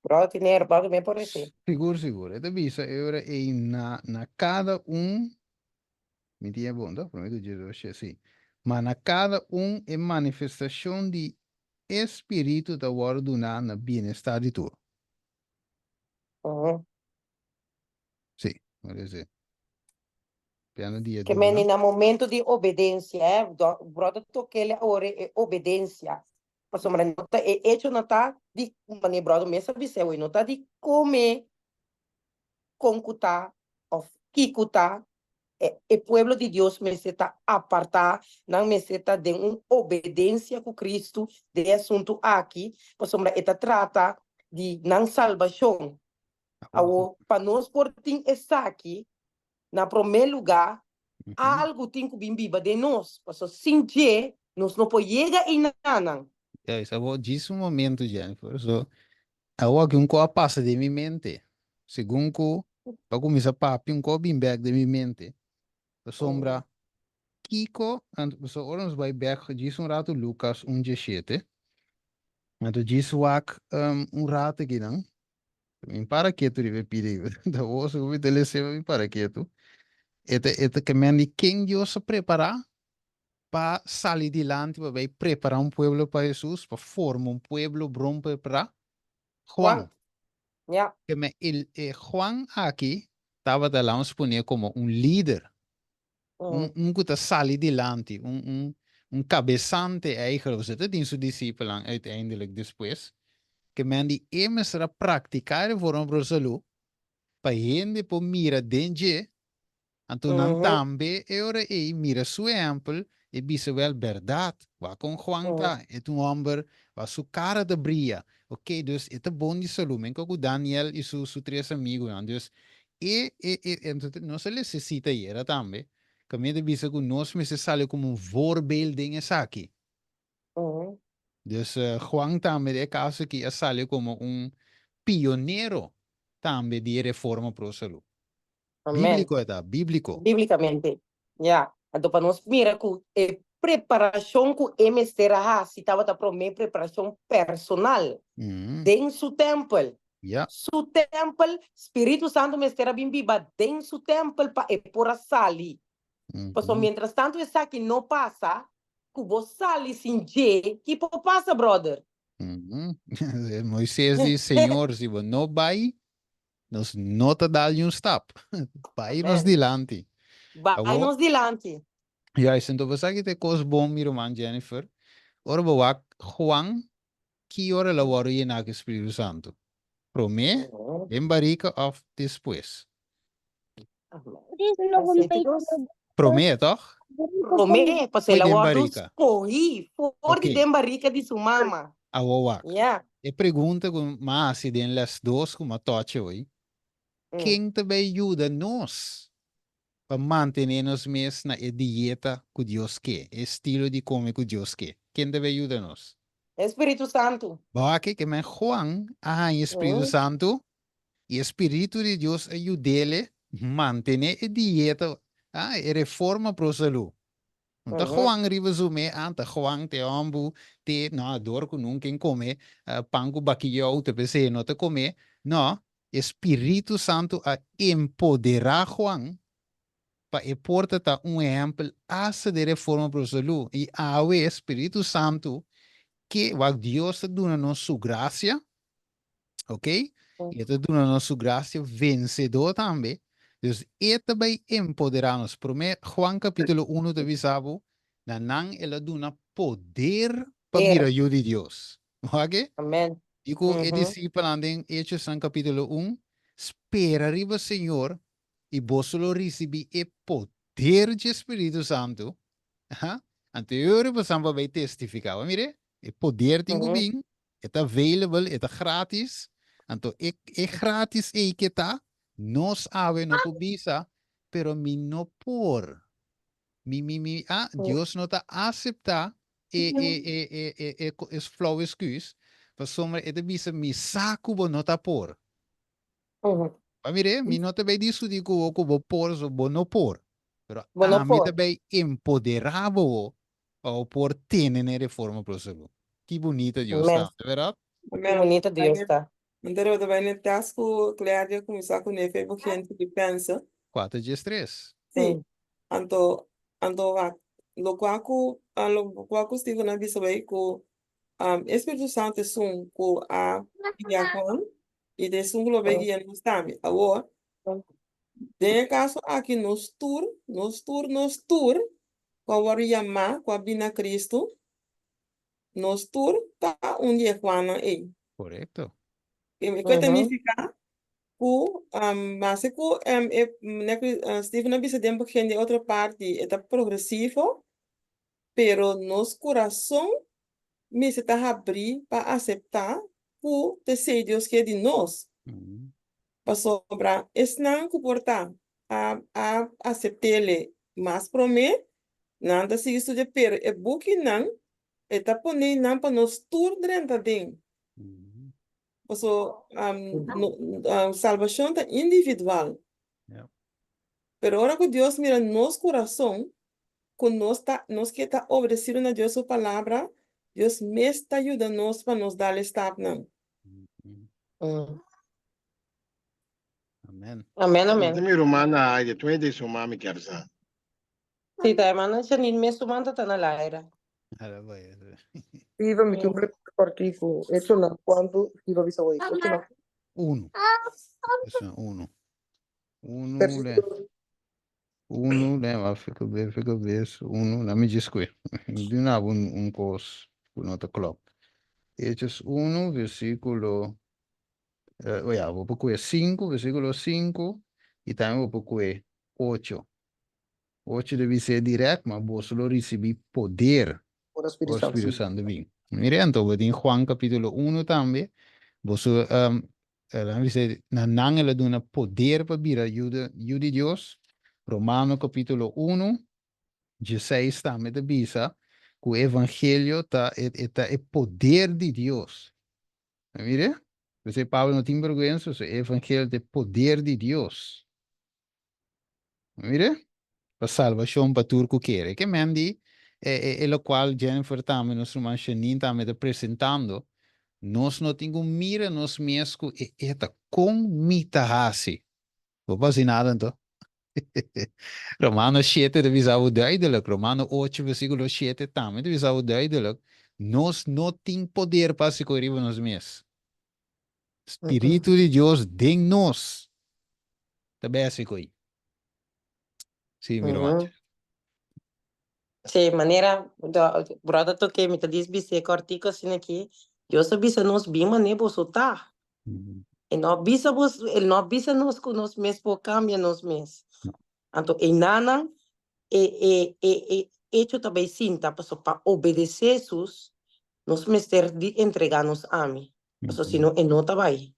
Brother, tiene brother me parece. Seguro. Esta visa agora é na cada me tinha bom, tá? Prometo Jesus, sim. Mas na cada é manifestação de espírito da guarda na bem-estar de tudo. Sim, vou dizer. Piano dia Que men no momento de obediência, brother toque ele agora é obediência. Mas o não tá é hecho não tá de maneira brother me sabe se não tá de comer concutar ou kikutar o pueblo de Deus me está apartar, não me está de uma obediência com Cristo de assunto aqui, por sombra esta trata de não salvação. Para nós por tem estar aqui, na primeiro lugar, algo tem que vir de nós, porque sem que nós não podemos chegar em nada. É, isso eu disse momento, Jennifer. So, agora que coisa passa de minha mente. Segundo que, para começar papi, coisa bem back de minha mente. A sombra, Kiko, so, ora nos vai back, disse rato Lucas 1:17. Então, disse rato aqui, não? Para quieto, deve pedir. Da vossa, eu vou te levar para quieto. Eta que me quem Deus se preparar para sair dilante, para preparar pueblo para Jesus, para formar pueblo bom para Juan. Que me Juan aqui estava de lá poner como líder. um que sali dilante, cabeçante eigenlijk, zitten die zijn discipelen uiteindelijk depois, que men die emes ra praticar voor een broselu, pa gente po mira denje, anto nan tambe, ora mira su ampel, e bisa wel verdad, wa con Juanta, et un hombre, wa su cara de brilha, ok, dus het bom de salu, men ko Daniel e su tres amigos, dus, não se necessita era também, que me de bisa que nós me se sale como voorbeeld dingen aqui. Dus Juan também de caso que sale como pioneiro também de reforma pro salu. Amén. Bíblico está, bíblico. Bíblicamente. Ya. Então, para nós, mira, que preparação que eles terá, se estava para mim, preparação personal, dentro do templo. Su templo, Espírito Santo me estará bem viva dentro do templo para por sali. Pues, mientras tanto, essa aqui não passa, que você sali sem je, que passa, brother? Moisés diz, Senhor, se você não vai, nos nota dar um stop. Vai nos dilante. Vai nos dilante. Ja, então você aqui tem coisa bom, minha irmã Jennifer. Ora, boa, Juan, que hora la waro llenar com o Espírito Santo? Promé, em barrica of depois. Promé, toch? Promé, pues ela waro barrica. escorri, fora de barrica de sua mama. Awawak. Yeah. E pergunta com mas se den las dos como toche hoje. Quem também ajuda nós para manter-nos mesmo na dieta que Deus quer, estilo de comer que Deus quer? Quem também ajuda nós? Espírito Santo. Porque que men Juan a Espírito Santo e Espírito de Deus ajuda-lhe manter a dieta, a reforma para a saúde. Então, Juan resume ante Juan te ambu te na dor que nunca come pango baquilhau te pese não te come não Espírito Santo a empoderar Juan para portar exemplo a de reforma para a saúde e ao Espírito Santo que o Deus te dá nos sua graça, ok? E te dá nos sua graça vencedor também. Dus ete bij empoderarnos. Prome Juan capítulo 1 de Bisabo, na nang ela duna poder para mira yo de Dios. Ok? Amén. Digo, discípulo andem Hechos en capítulo 1, espera arriba Señor, y vos lo recibi e poder de Espírito Santo. Anterior vos amba bij testificar. Mire, e poder tengo bem, é available, é gratis. Então, é gratis e que tá. Nos ave no pubisa, pero mi no por. Dios no te acepta es flow excuse. Para sombra, é de bisa mi saco bo no ta por. Mire, mi no te ve disso de que bo por, so bo no por. Pero a mí te ve empoderado o por tener reforma procesal. Que bonito Dios está, ¿verdad? Que bonito Dios está. Então, também no tasco, Clédia começar com o efeito gente que pensa. 4 dias 3. Sim. Então, lo qual Stephen na bisa bem com Espírito Santo sum com a diacon e de sum lo bem guiando também. Agora, de caso aqui nos tour, com a Wariyama, com a Bina Cristo, nos tour tá dia Juana aí. Correto. Que significa mas Stephen bisa tempo que de outra parte é progressivo, pero nos coração me se tá abrir para aceitar o desejos que é de nós. Para sobrar, esse não comportar a aceitar-lhe mais promê, nada se isso de per é buque não, é tá poner não para nos tur dentro dentro. So, salvação é individual. Pero ahora que Deus mira nos coração, que nós que está obedeciendo a Deus sua palavra, Deus me está ajudando nós para nos dar step não. Amém. Amém, amém. Minha irmã, de tu é de sua mãe que quer dizer. Sim, tá, irmã, Janine, minha sumanta tá na laira. Iba mi tumbre partico. Hecho na cuando iba bisa hoy. Uno. Eso, uno. Uno. 1, leva, fica bem, 1, let me just quit. Do not un course, not the clock. Hechos 1, versículo, vou pôr 5, versículo 5, e também vou pôr 8. 8 deve ser direto, mas você não recebe poder Por o Espírito Santo. Espírito Sim. Santo vem. Mira, então, em Juan capítulo 1 também, você, dice, na ela dá poder para vir ajuda de Deus. Romano capítulo 1, 16 também te bisa que o evangelho é poder de Deus. Mire? Você, Paulo, não tem vergonha, o evangelho é poder de Deus. Mire? Para salvação para tudo que quer. Que mendi, é o qual Jennifer também, nosso manchanin também está apresentando. Nós não temos mira, nós mesmos, é com mitahasi. Vou fazer nada, então. Romano 7 de visão duidelijk, Romano 8 versículo 7 também de visão duidelijk. Nós não temos poder para se correr nós mesmos. Espírito de Deus de nós. Também é assim que sim, meu irmão. Sim, maneira, brother, toquei, me tá diz, bise, cortico, assim, aqui. Eu sou bisa, nós bima, né, bolso, tá? E não bisa, ele não bisa, nós mesmos, por cambia, nós mesmos. Então, e nana, hecho também sim, tá? Para obedecer Jesus, nós mesmos ter de entregar-nos a mim. Se não, não tá bem.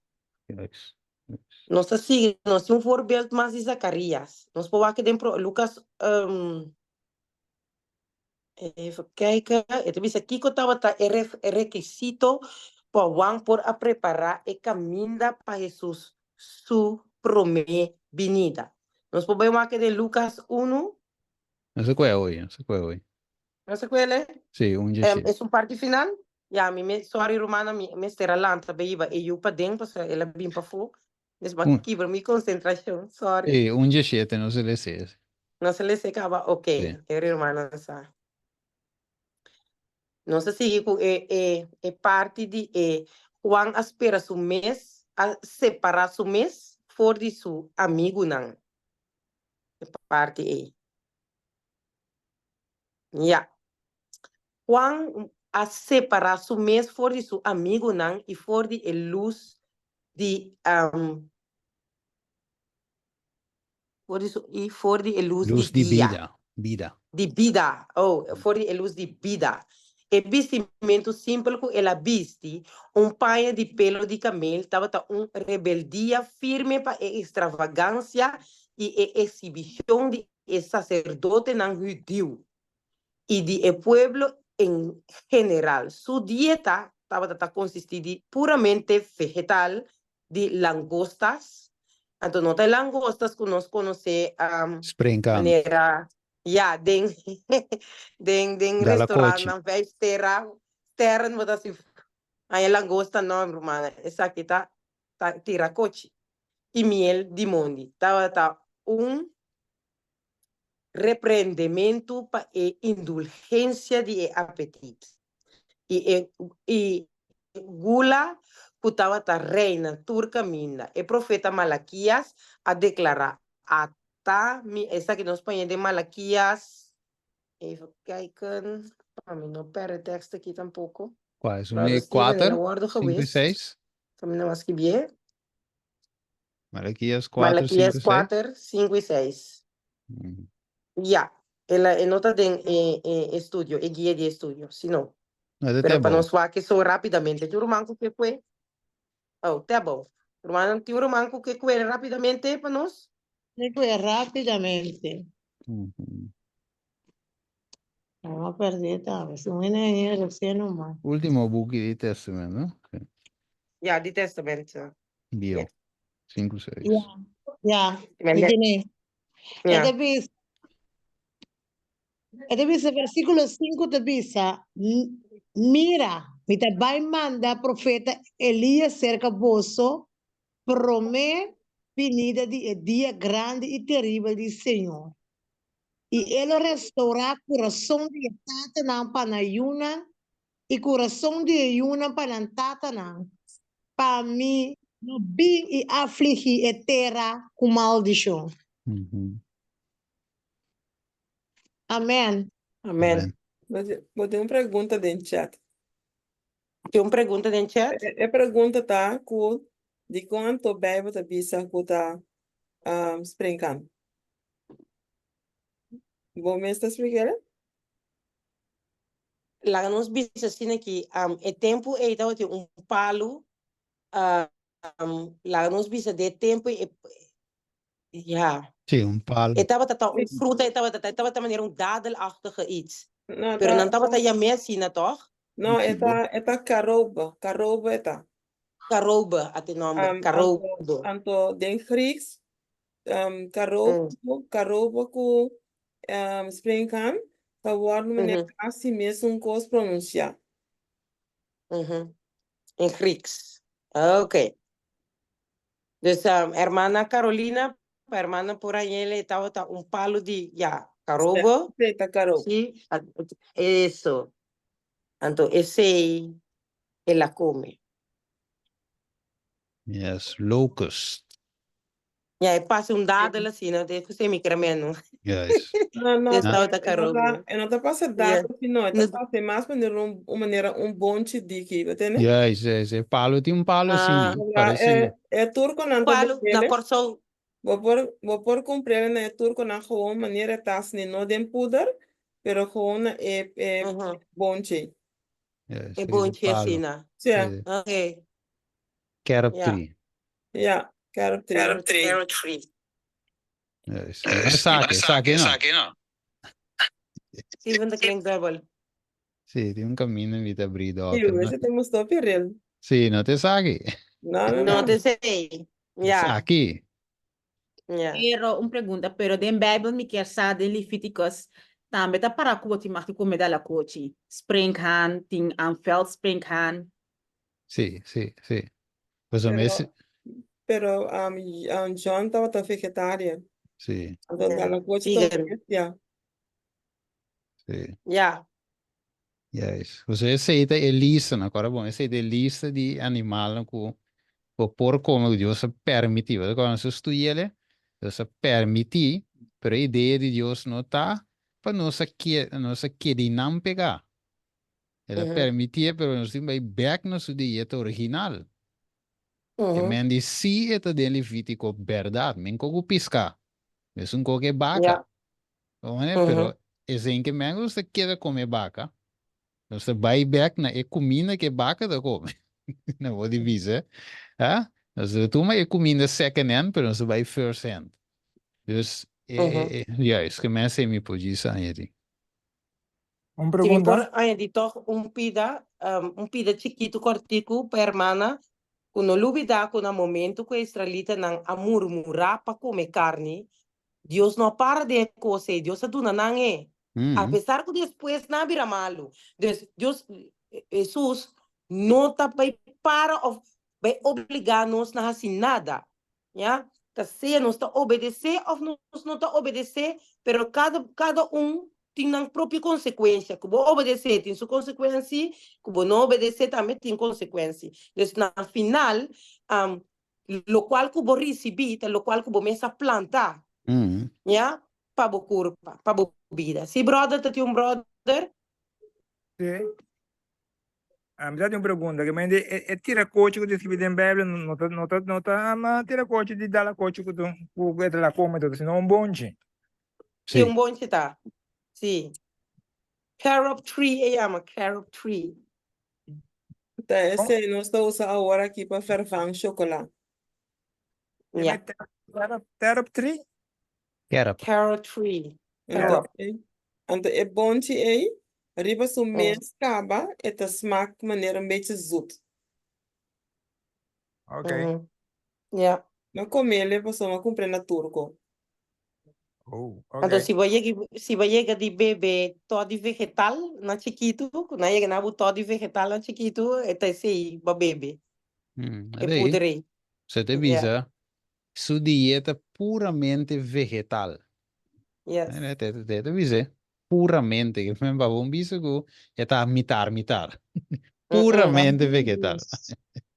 Nós assim, nós temos um forbildo mais de Zacarias. Nós podemos aqui dentro, Lucas, kijken, het is aqui que estava requisito para Juan por a preparar e caminho para Jesus, su primeira venida. Nós podemos aqui de Lucas 1, Não sei qual é hoje, não sei qual é hoje. não sei qual é? Sim, um dia sim. É parte final? Ja, me sorry Romana, me estera lanta, beiba, e eu para dentro, ela bem para fora. Mas aqui para minha concentração, sorry. E um dia 7, não sei se Não se lhe secava, ok, é Romana, sabe? Não sei se é parte de Juan espera su mês a separar su mês for de su amigo não. É parte é. Yeah. Juan a separar su mês for de su amigo não e for de luz de for de luz de dia. Vida. De vida. Oh, for de luz de vida. E vestimento simples que ela viste, paia de pelo de camelo, estava rebeldia firme para extravagância e exibição de sacerdote não judeu e de pueblo em geral. Sua dieta estava consistida puramente vegetal de langostas. Então, não tem langostas que nós conhecemos maneira. Ja, den restaurant na vijf sterren, wat als je langosta não, romana. Essa aqui tá tiracoche e miel de mondi. Tá repreendimento para indulgência de apetite. E gula que estava reina turca minda. E profeta Malaquias a declarar essa que nós põe de Malaquias. Even kijken. Não perde tekst aqui tampouco. Quais? 4, 5 e 6? Também não acho que bem. Malaquias 4, 5 e 6? 4, 5 e 6. Já. Ela é nota de estudo, é guia de estudo. Se não. Mas para não soar que sou rapidamente. Tu romanco que foi? Oh, tá bom. Tu romanco que foi rapidamente para nós? Foi rapidamente. Vamos a perder, tal. Es un enero, nomás. Último book de Testamento, ¿no? Okay. Ja, de Testamento. Bio. 5, 6. Ya. Este dice, versículo 5 te dice, mira, mi tabai manda profeta Elías cerca vosso, promete venida de dia grande e terrível do Senhor. E ele restaurar o coração de tata não para Yuna e coração de Yuna para tata não. Para mim, no bem e afligir a terra com maldição. Amén. Amém. Vou ter uma pergunta dentro do chat. Tem uma pergunta dentro do chat? É pergunta, tá? De quanto bebe a bisa que tá brincando? Vou me explicar? Lá nos bisa assim aqui, é tempo e então tem um palo, lá nos bisa de tempo ja. Sim, palo. Estava een fruta, estava maneira dadelachtige iets. Não, Pero não tá. estava ja meer zien, toch? Não, é caroba. Caroba é. Caroba, até nome. Caroba. Anto den Grieks, caroba com springkan, tá worden meneer assim mesmo cos pronunciar. Em Grieks. Ok. Dus hermana Carolina, hermana por aí, ele estava palo de, caroba. Feita caroba. Sí, eso. Então, esse ela come. Yes, locust. Passa dadel assim, não tem que ser micrameno. Yes. Não, Estava caroba. não tá passando dado, não, tá passando mais maneira bonte de que, entende? Yes. Palo tem palo assim, parecido. É turco não palo na corção. Vou por comprar na turco na gewoon maneira tá assim, não tem poeder, pero gewoon é bonte. Yes, É bonte assim, né? Sim. Ok. Carrot tree. Carrot tree. Yes. Sake não. Sim, want klinkt dubbel. Sim, tem caminho em vida abrido. Sim, você tem que stop hier. Sim, não te sake. Não te sei. Sake. Pero, uma pergunta, pero den Bible me quer saber de Levíticos, também tá para que o marco comer da coche, springhan, ting veld springhan. Sim. Pues a mí Pero John estava vegetariano. Sim. Então, da coche Vegan. Sim. Yes. Você aceita a lista, agora bom, aceita a lista de animais que por como Deus permitiu. Quando você estuda ele, Deus permitiu, pero a ideia de Deus não está para nós querer não pegar. Ele permitiu, pero nós temos que back na sua dieta original. E men diz, se é de Levítico verdade, men como piscar, é um coque vaca. Pero é em que men você quer comer vaca. Você vai back na comida que vaca da come. Não vou dizer, Dus tu maar comida second hand, pero você vai first hand. Dus, isso que mensen me pode sair. Pergunta? Sim, toch pida chiquito cortico per hermana, quando lubida com o momento que israelita não murmurar para comer carne, Deus não para de coisa, Deus aduna não é. Apesar que depois não vira malo. Deus, Jesus, não está para vai obrigar-nos a fazer nada. Se nós está obedecer ou nós não está obedecer, pero cada tem a própria consequência. Que vou obedecer tem sua consequência, que vou não obedecer também tem consequência. Então, no final, o qual que vou receber, o qual que vou começar a plantar, para a curva, para a vida. Se brother, tem brother? Sim. Mi date una pregunta, che è tira coach che scrive in Bibbia, ma tira coach di dalla coach che tu la come, se non un bonci. Sì, un bonci tá. Sì. Carob tree, carob tree. Esse aí nós estamos usando agora aqui para ferver chocolate. Carob tree? Carrot tree. Então, é bonci aí. Riba so mes kaba, het smaakt meneer een beetje zoet. Ok. Maar kom ele, você vai comprar na turco. Okay. Então, se vai chegar de bebê todo vegetal na chiquito, na chega na todo vegetal na chiquito, é sei para bebê. É poder. Você te visa, sua dieta puramente vegetal. Yes. Te visa. Puramente, que me va un viso que está mitar. Puramente vegetal.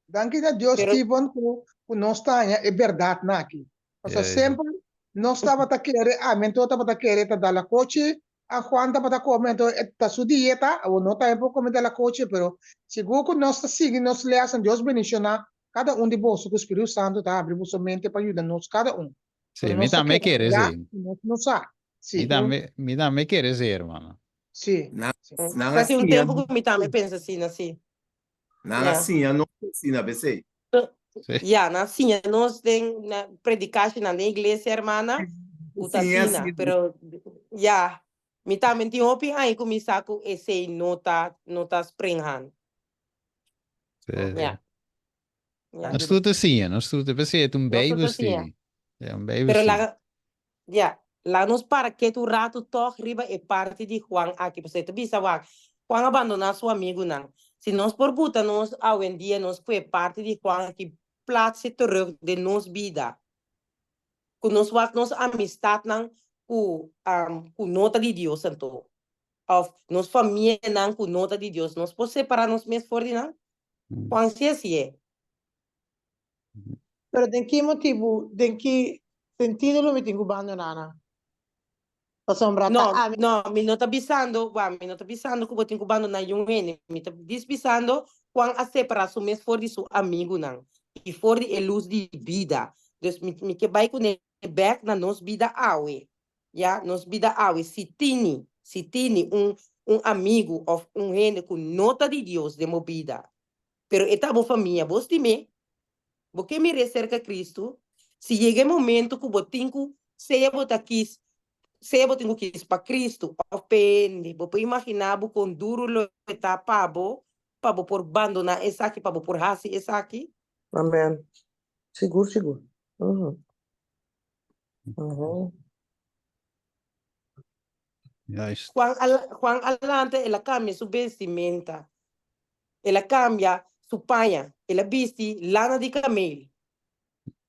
Danke dat Deus Steven ku nós tanya é verdade aqui. Ou seja, sempre nós estava a querer, mentota para querer tá dalla coche, a Juan para comer, esta su dieta, o no está por comer de la coche, pero seguro que nós seguimos, nós leamos, Deus beniciona cada de vós, que o Espírito Santo está abrindo sua mente para ajudar-nos cada Sí, Pero mi nós también quiere ya, decir. não sabe. Mi Sim, también quiere decir, hermano. sim. Faz um tempo que me também pensa assim. Assim, não ensina, BC. Ya, assim, nós tem predicação na igreja, hermana, utasina, pero ya, me também tem opinião aí começar com esse nota springhan. Ja. Ja. Non sto te sia, non sto te perché è un baby sti. È un baby Pero sti. lá nos para que tu rato toch riba é parte de Juan aqui, você te bisa wak. Juan abandonar seu amigo não. Se nós por buta nós ao em dia nós foi parte de Juan aqui plaatse terug de nos vida. Com nós wak nos amistad não com nota de Deus santo. Of nos família não com nota de Deus. Nós podemos separar nos mesmos for de não. Juan se é. Pero de que motivo, de que sentido lo meting abandonar? No, me não tá bisando, me não tá bisando que botin cubano na yungene, me tá bisando quando a separação mes for de seu amigo não, e for de luz de vida. Dus me que vai com back na nos vida awe, ya, nos vida awe, se tini amigo ou gente com nota de Deus de movida, pero eta bo família, vos de me, porque me recerca Cristo, se chega momento que botin seja botar quis eu tenho que ir para Cristo, opende, vou imaginar com duro lo está pabo por abandonar essa aqui, pabo por raça essa aqui. Amém. Seguro. Juan adelante, ela cambia sua vestimenta, ela cambia sua panha, ela veste lana de camelo.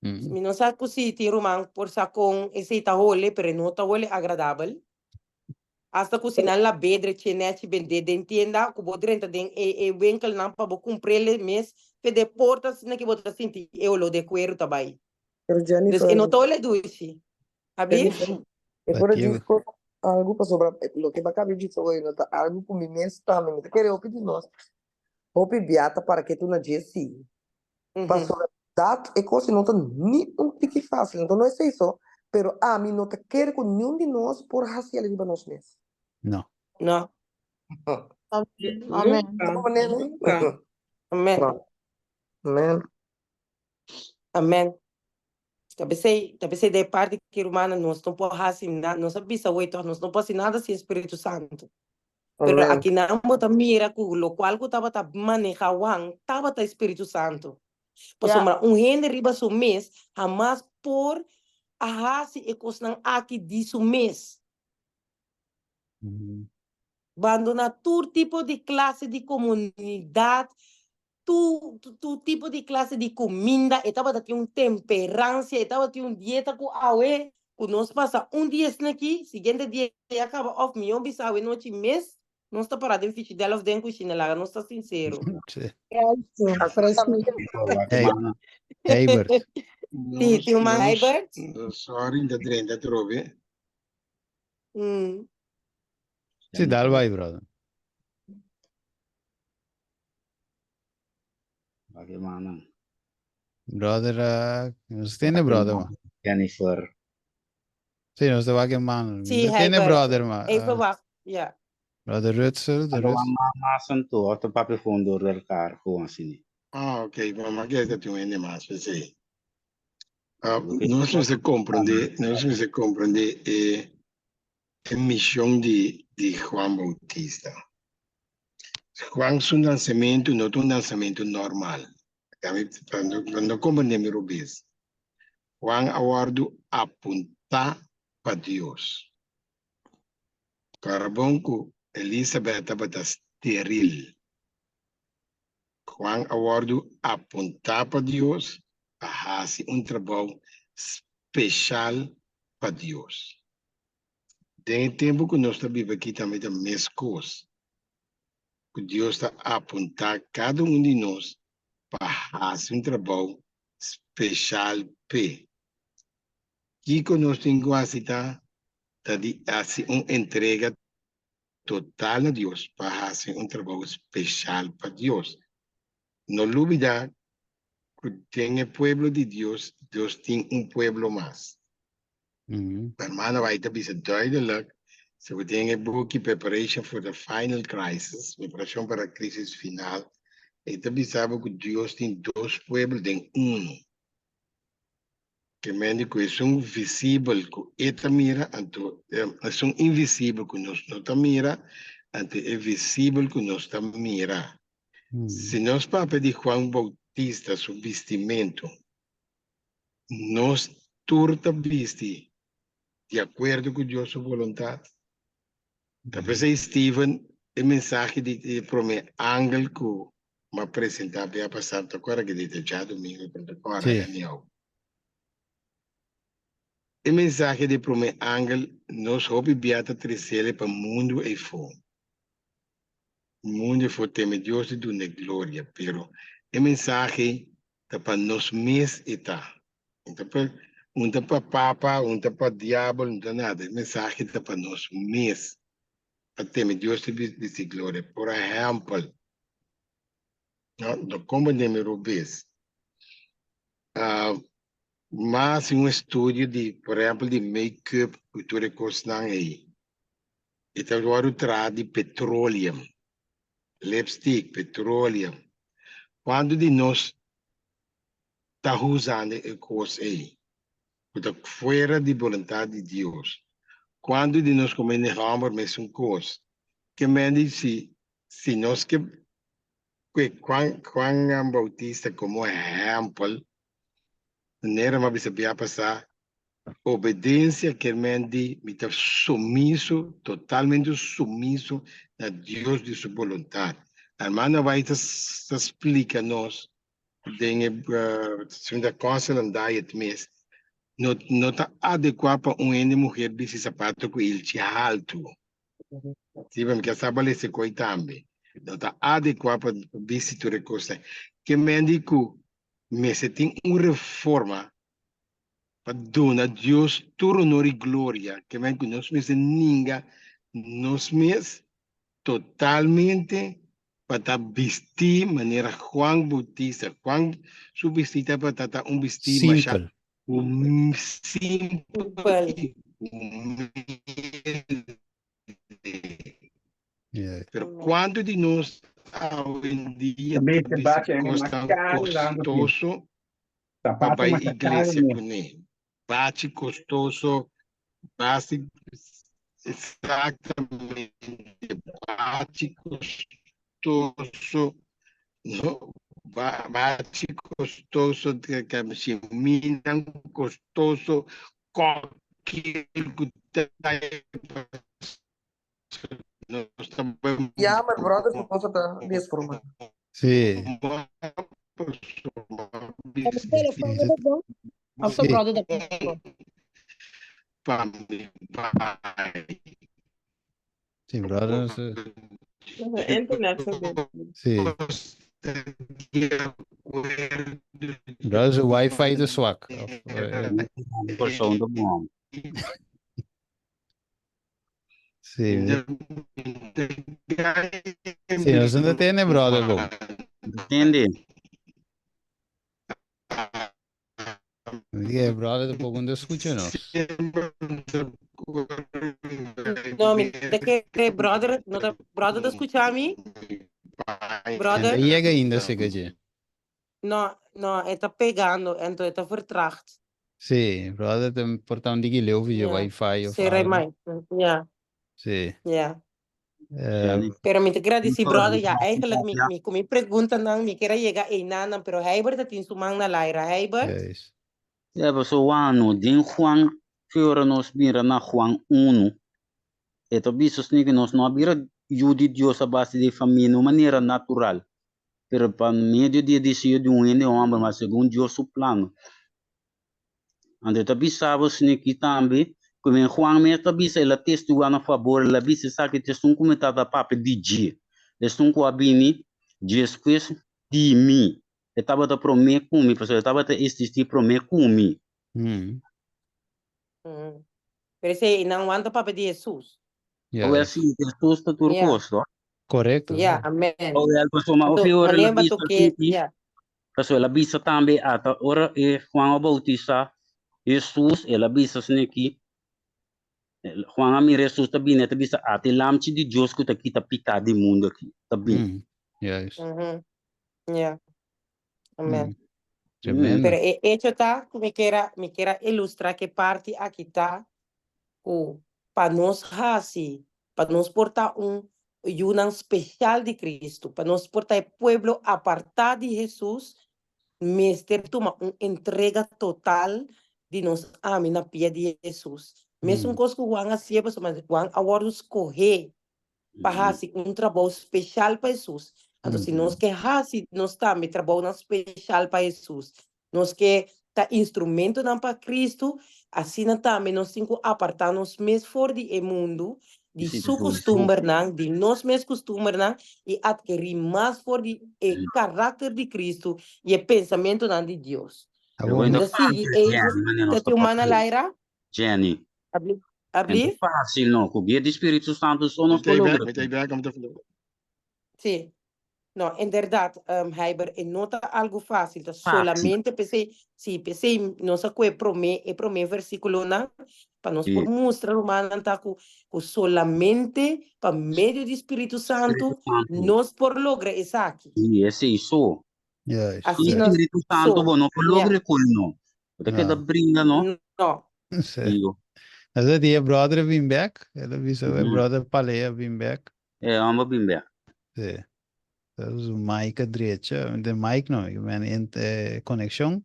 Mi non sa così ti romang por sa con esse tahole, pero no tahole agradable. Hasta cocinar la bedre chenete vende den tienda, kubo drenta den winkel nan pa bo comprele mes, pe de portas na que bota sinti lo de cuero tabai. Pero Jennifer, Entonces, no todo le duisi. Abi? Por disco algo para sobre lo que va a caber de hoje, nota algo com mim mesmo também. Eu quero pedir nós. Hope viata para que tu na dia sim. Passou dat é coisa não tá nem pique fácil, então não é isso, pero a mim não tá quer com nenhum de nós por racial de nós mesmos. No. Amém. Amen. Talvez de parte que humana nós não pode fazer nada, nós sabemos oito, nós não pode nada sem Espírito Santo. Pero aqui não bota mira com o qual que estava manejando, estava o Espírito Santo. Por sombra, gente riba su mês, jamás por ahasi e cosnan aqui disso mês. Abandonar todo tipo de classe de comunidade, tu tipo de classe de comida, estava tendo temperança, estava tendo dieta com awe, que nós passa dia aqui, seguinte dia acaba off milhão bisawe noite mês. Não está parado em ficha dela dentro da cozinha lá, não está sincero. Heibert. Tem uma Heibert? Sorry, da 30 trove. Sì, dal vai, brother. Bagaimana? Brother, non tiene brother, ma. Jennifer. Sì, non sto bagaimana. Sì, tiene brother, ma. Even wacht, ja. Brother Rutzel, de Kalau rest. mama sentuh atau papi fundo del carro sini. Ok, mamma che è un ene mas, sì. Non so se comprende la missione di Juan Bautista. Juan è un lanzamento, non un lanzamento normale. Quando comprendemos Rubens, Juan ha guardato apuntar para Deus. Carabonco, Elizabeth estava estéril. Juan ha guardado apuntar para Deus, a fazer trabalho especial para Deus. Tem tempo que nós estamos vivendo aqui também da mesma coisa. Que Deus está a apontar cada de nós para fazer trabalho especial para. E que nós temos que fazer entrega total a Dios para hacer un trabajo especial para Dios. No olvidar que tiene el pueblo de Dios, Dios tiene un pueblo más. Hermano, vai te bisa duidelijk. So we tienen el boekje Preparation for the Final Crisis, preparación para la crisis final. E te bisaba que Dios tiene dos pueblos de uno. Que médico es un visible que esta mira, es un invisible que nos no mira, ante el visible que nos mira. Si nos papa de Juan Bautista su vestimento, nos turta viste de acuerdo con Dios su voluntad. Talvez Steven, el mensaje de prome ángel que me presentaba a pasar, ¿te acuerdas que de ya domingo, Sí. El mensaje de prome ángel nos hobby beata trecele para mundo e fo. Mundo e fo teme Dios de una gloria, pero el mensaje está para nos mes eta. Un para papa, un para diablo, no nada. El mensaje está para nos mes. Teme Dios de gloria. Por ejemplo, no como número vez. Mas um estudo de, por exemplo, de make-up, cultura cosnan aí. Então, agora o trade de petróleo, lipstick, petróleo. Quando de nós está usando a coisa aí, está fora de vontade de Deus. Quando de nós comemos hamburger, mesmo coisa, que mende se nós que Juan Bautista como exemplo, maneira uma vez a passar, obedência que mende me está sumiso, totalmente sumiso a Deus de sua vontade. A irmã vai te explica nós, segunda coisa não dá mês, não está adequado para uma mulher de sapato com ele te alto. Sim, que estabelece coi também. Não está adequado para visitar coisa. Que mende que me se tem uma reforma para donar Deus todo honor e glória, que vem com nós mesmos ninguém, nós mesmos totalmente para vestir de maneira Juan Bautista. Juan, su vestida para estar vestir Simple. Simple. Yeah. Pero quando de nós hoje em dia custa custoso para a igreja com ele. Bate custoso, bate exatamente, bate custoso, não, bate custoso, caminham custoso, qualquer Ja, mijn brother supposed to be formal. Sí. Also Sí. brother da Sí, brother. Internet sabe. Sí. Brother, zijn wifi te zwak. Persoon de bom. Sí. Sí, no se detiene, brother. Bom. Entende? Yeah, brother, de poco no escúchanos. No, de que brother, no te, brother, ¿te escucha a mí? Brother, Llega ainda, seja. no, está pegando, entonces está vertraagd. Sí, brother, te portam die leu via Ja. wifi of Será algo. mais. Ja, Sí. ja. Pero me te quiero decir, brother, ya eigenlijk me preguntan, me quiero llegar a nada, pero Heiber dat in su man na Laira, Heiber. Yes. Ja, pero so ano, din Juan, fiora nos mira na Juan 1. Eto bisos ni que nos no abira yudi Dios a base de família, maneira natural. Pero para meio de deseo de ende homem, mas segundo Deus su plano. Ande tabi sabos ni que também, como em Juan me tabi se la testu a favor, la bise sa que testum comentada papa de dia. Testum com abini, después de mim. Estava a prometer comigo, porque estava a existir prometer comigo. Pero ese não anda para pedir Jesus. O Yes. assim, Jesus está turcoso. Correcto. Yeah, amen. O el persona o Então, fiore la lembra vista do que, aqui. yeah. Pessoal, la vista também ata ora e Juan o Bautista, Jesus e la vista aqui. Juan ami Jesus também neta vista ate lamchi de Deus que tá kita picar de mundo aqui. Também. Yes. Yeah, amen. Tremendo. Pero hecho está, me quiera ilustrar que parte aqui está, para nós para nós portar ayuda especial de Cristo, para nós portar el pueblo apartado de Jesús, mister toma una entrega total de nos amar na pia de Jesus. Mesmo coisa que Juan hacía, mas Juan agora escorrer para fazer trabalho especial para Jesus. Então, se nós que nós também trabalho especial para Jesus, nós que tá instrumento para Cristo, assim também nós temos que apartar nos mesmos fora do mundo, de sua costume, de nós mesmos costumes, e adquirir mais fora do caráter de Cristo e o pensamento de Deus. Então, assim, é uma Laira? Jenny. Abrir? É fácil, não. Com o guia do Espírito Santo só nos Sim. No, en verdad, Heiber, nota algo fácil, solamente pensei, não se puede prometer versículo na, para nos por mostrar humana que solamente para meio do Espírito Santo, nós por lograr isso aqui. E esse isso. Yes. Assim O Espírito Santo, não por logra com não. Porque da brinda, não? Não. Mas a dia brother been back. Ela visa brother Palea been back. É, amba bem back. Sim. Dat is een mic à direita. De mic não, eu mean conexão.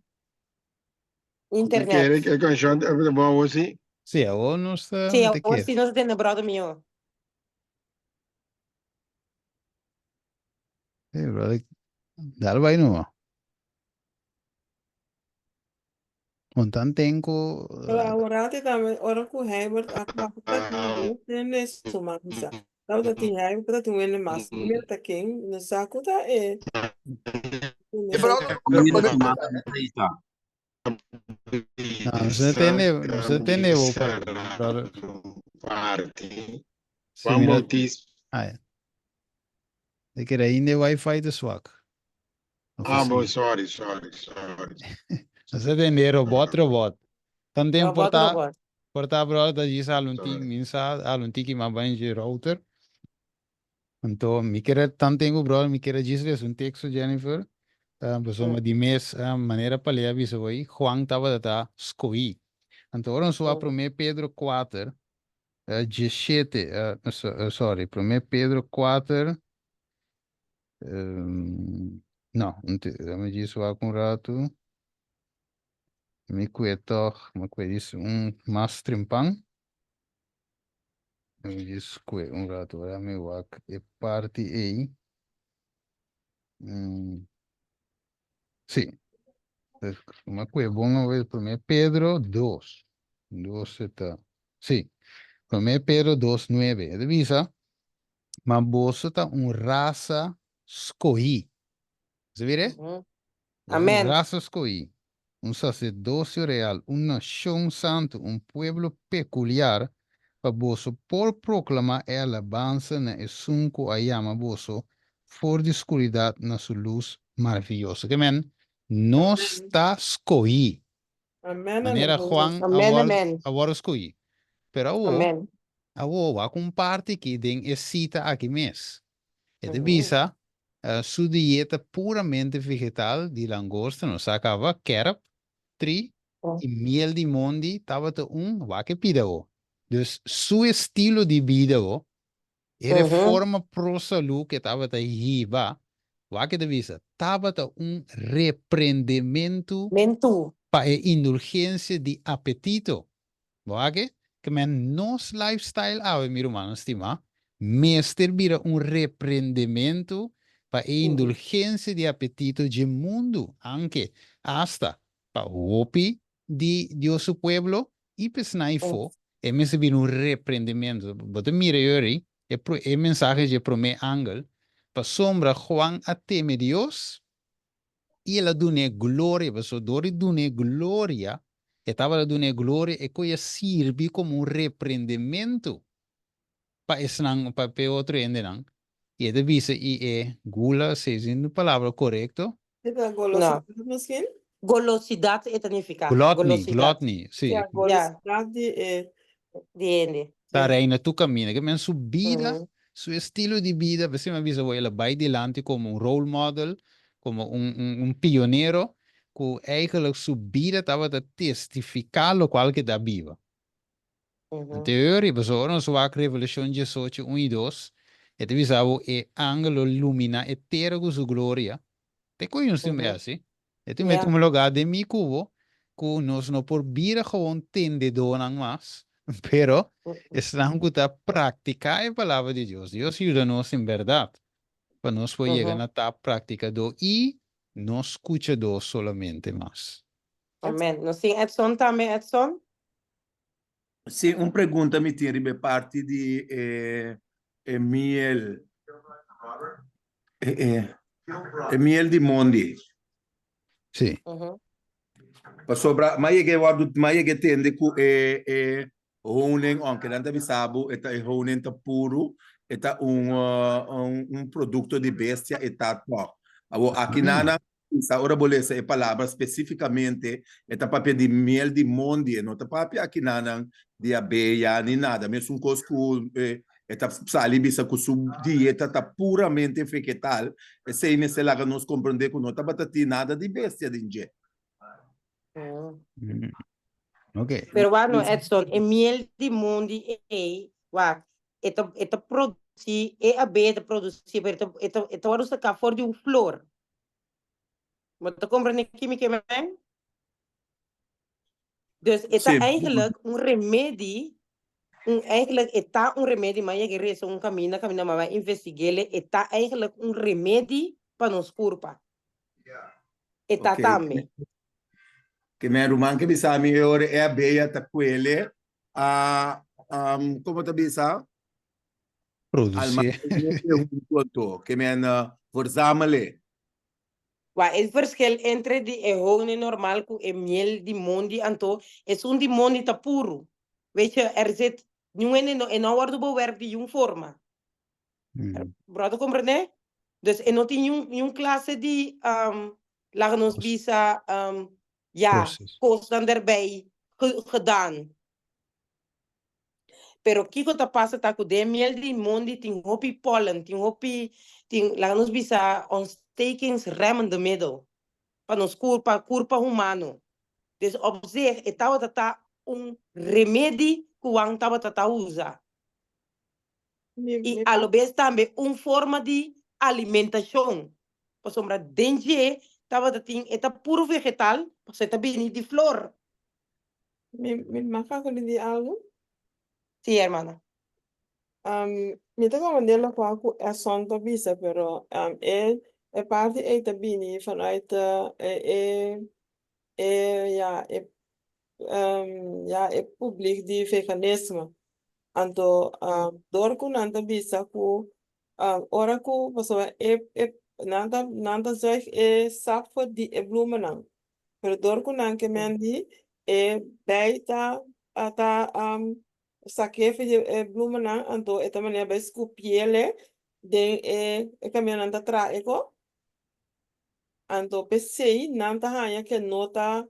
Internet. Que conexão é bom hoje? Sim, ou não está. Sim, hoje nós temos brother meu. Sim, brother. Dá vai não. Ontan tenho. Agora também, ora com o Herbert, a copa tem nesse tomate. Então, tá tem aí, tá tem ele mais. Primeiro tá quem, no saco tá é. Não, você entende o parte. Juan Bautista. Ah, é. É que ainda o Wi-Fi de swak. Ah, bom, sorry. Você entende robot. Também Robot. portar brother diz alunti que mais de router. Então, me quer tanto brother, me quer dizer um texto Jennifer. Pessoa de mês maneira para ler aviso aí, Juan estava da escoí. Então, vamos lá para Pedro 4, 17, sorry, para Pedro 4, não, me diz lá com rato, me cueto isso, mais trimpang, me diz rato, me wak, e parte aí, sim. Uma coisa boa para Pedro 2. 2 está. Sim. Para Pedro 2:9. Ele visa, mas você está raça escolhi. Você vê? Amém. Raça escolhi. Sacerdócio real, nação santo, pueblo peculiar, para você por proclamar a alabança na esunco a llama você, for de escuridade na sua luz maravilhosa. Amém? No está escolhi. Amém. Maneira Juan agora escolhi. Pero agora com parte que tem excita aqui mesmo. Ele visa sua dieta puramente vegetal de langosta, não sacava carap, tri e miel de mondi, estava vaque pidao. Dus seu estilo de vida, era forma pro saúde que estava riba. Vaque de visa, estava repreendimento para a indulgência de apetito. Vaque, que men nos lifestyle meu irmão, estima, mestre vira repreendimento para a indulgência de apetito de mundo, aunque hasta para o opi de Deus su pueblo e pesnaifo, é mesmo vira repreendimento. Você mira aí, é mensagem de prome angel, para sombra Juan a teme Deus, e ela dune glória, para so dori dune glória, estava dune glória e coia sirve como repreendimento pa isnang pa pe outro ende nang. E de visa gula seja a palavra correto. Ita No. golosidad misschien? Golosidad significa. Gluttony, Golosidad. gluttony, sim. Ja, golosidad Die ende. Tá reina tu caminha, que men subida, Mhm. su estilo de vida, você me avisa, ela vai delante como role model, como pioneiro, que eigenlijk subida estava a testificar lo qual que da viva. Mhm. Teoria, pessoal, nós vamos Revolução 18, 1 e 2, e te visava ângulo lumina eterno com sua glória. Te conhece me assim? E te mete Yeah. lugar de mi cubo, que nós não por vida gewoon tendedor não mais, pero estamos a praticar a palavra de Deus. Deus ajuda-nos em verdade, para nós poder chegar na prática do e não escuta do solamente mais. Amém. Não sim, Edson também, Edson? Sim, uma pergunta me tem de parte de Emiel. Emiel de Mondi. Sim. Sobra, mas eu entendo que honing, aunque não te sabe, é honing tá puro, é produto de bestia, é tá top. Aqui nada, ora bolesa é palavra especificamente, é papel de miel de monde, não tá papel aqui nada de abelha nem nada, mesmo coisa que sali bisa com sua dieta tá puramente vegetal, e sem necessidade nós compreender que não tá batati nada de bestia de inje. Ok. Pero bueno, Edson, e miel de mundi esta produzir, a abelha produzir, pero esta vamos sacar fora de flor. Mas tu compreende química, man? Dus esta eigenlijk remédio, eigenlijk esta remédio, maar je reis camina, maar wij investigeren, esta eigenlijk remédio para nos corpo. Esta também. Que me rumang que bisa mi ore é a beia ta quelle como ta bisa Produzir. Que me verzamelen. Waar het verschil entre die honing normaal en miel die mondi anto is die mondi ta puro. Weet je, zit nu en nou wordt bewerkt die jong forma. Brother comprende? Dus en not in klasse die lagen ons bisa kosten erbij gedaan. Pero kiko ta pasa ta ku de miel di mondi ting hopi pollen, ting hopi lagen ons bisa ontstekingsremmende middel. Para ons corpo humano. Dus op zich, het tata remédio que o tata usa. E a lo vez também forma de alimentação. Por sombra dengue, esta puro vegetal, você também de flor. Me maca con di algo? Sí, hermana. Mi tengo mandela qua ku è sonto visa, però è parte e tabini vanuit è publiek die veganisme. Anto door ku nanta bisa ku ora ku paso nanta zeg sak voor die bloemen. Pero door ku nanke mendi bij ta saquefe de bloemen anto eta mania bij scopiele de caminhando tra eko anto pensei nanta hanya que nota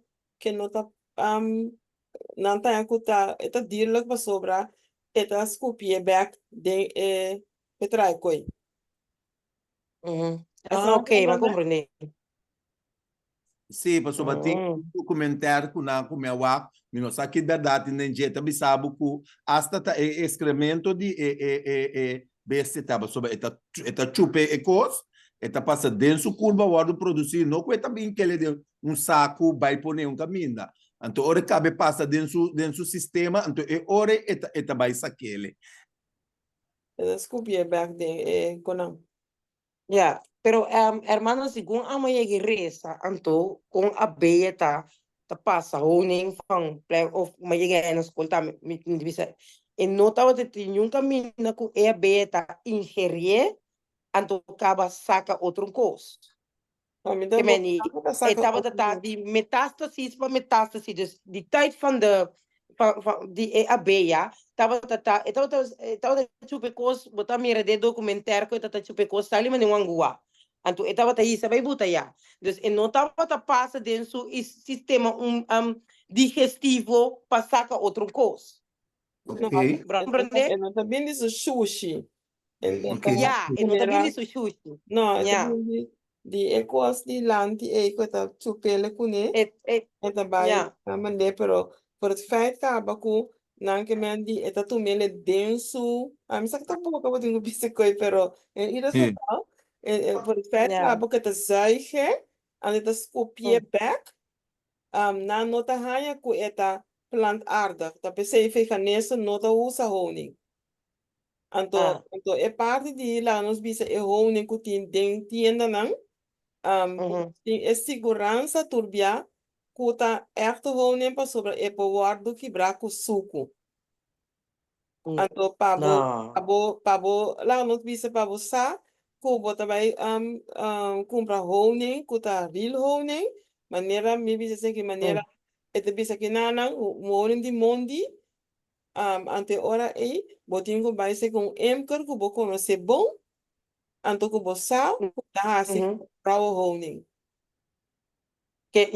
nanta ya kuta eta dirlek pa sobra eta scopie back de petra ekoi. Ok, ma comprende. Sim, pastor, tem um documentário com na minha wak, me não sabe que verdade nem jeito, me sabe que hasta excremento de bestia tava sobre eta chupe e cos, eta passa dentro curva o produzir, não que eta bem que ele deu saco vai pôr um caminho. Então ora cabe passa dentro sistema, então ora eta vai saquele. Scopie back de conam. Ja, pero hermano, según a minha igreja, anto com a beia ta passa honing van plek of minha na escola me disse e nota de tinha caminho com a beia ta ingerir anto acaba saca outro coisa. Que meni estava de metástasis para metástasis, dus die tijd van de di abeia, tava chupe cos, botar mira de documentário que tava chupe cos, tá ali mas não angua. Então, tava tá isso, vai botar já. Então, não tava tá passa dentro do sistema digestivo para sacar outro coisa. Okay. Compreende? Não também diz sushi. Okay. Yeah, e não também diz sushi. Não, Yeah. di ecos di lanti e que tá chupele kune. E também mande pero por het feit que abaku nan que men di eta tu mele denso. A mim sabe que tá pouco acaba de biscoito pero em ida geval por het feit que abaku tá zuige en dit is kopie back. Na nota hanya ku eta plantaardig. Dat besef veganese nota usa honing. Anto é parte de lá nos bisa é honing ku tem tienda nan. Tem é segurança turbia kuta echt honing pa sobre e powardo que braco suco. Anto pabo lá nos bisa pabo sa ku bota vai compra honing kuta real honing maneira me bisa sei que maneira ete bisa que nanang honing di mondi ante ora e botin ku vai ser com emker ku bo conhecer bom anto ku bo sa ku tá assim raw honing. Que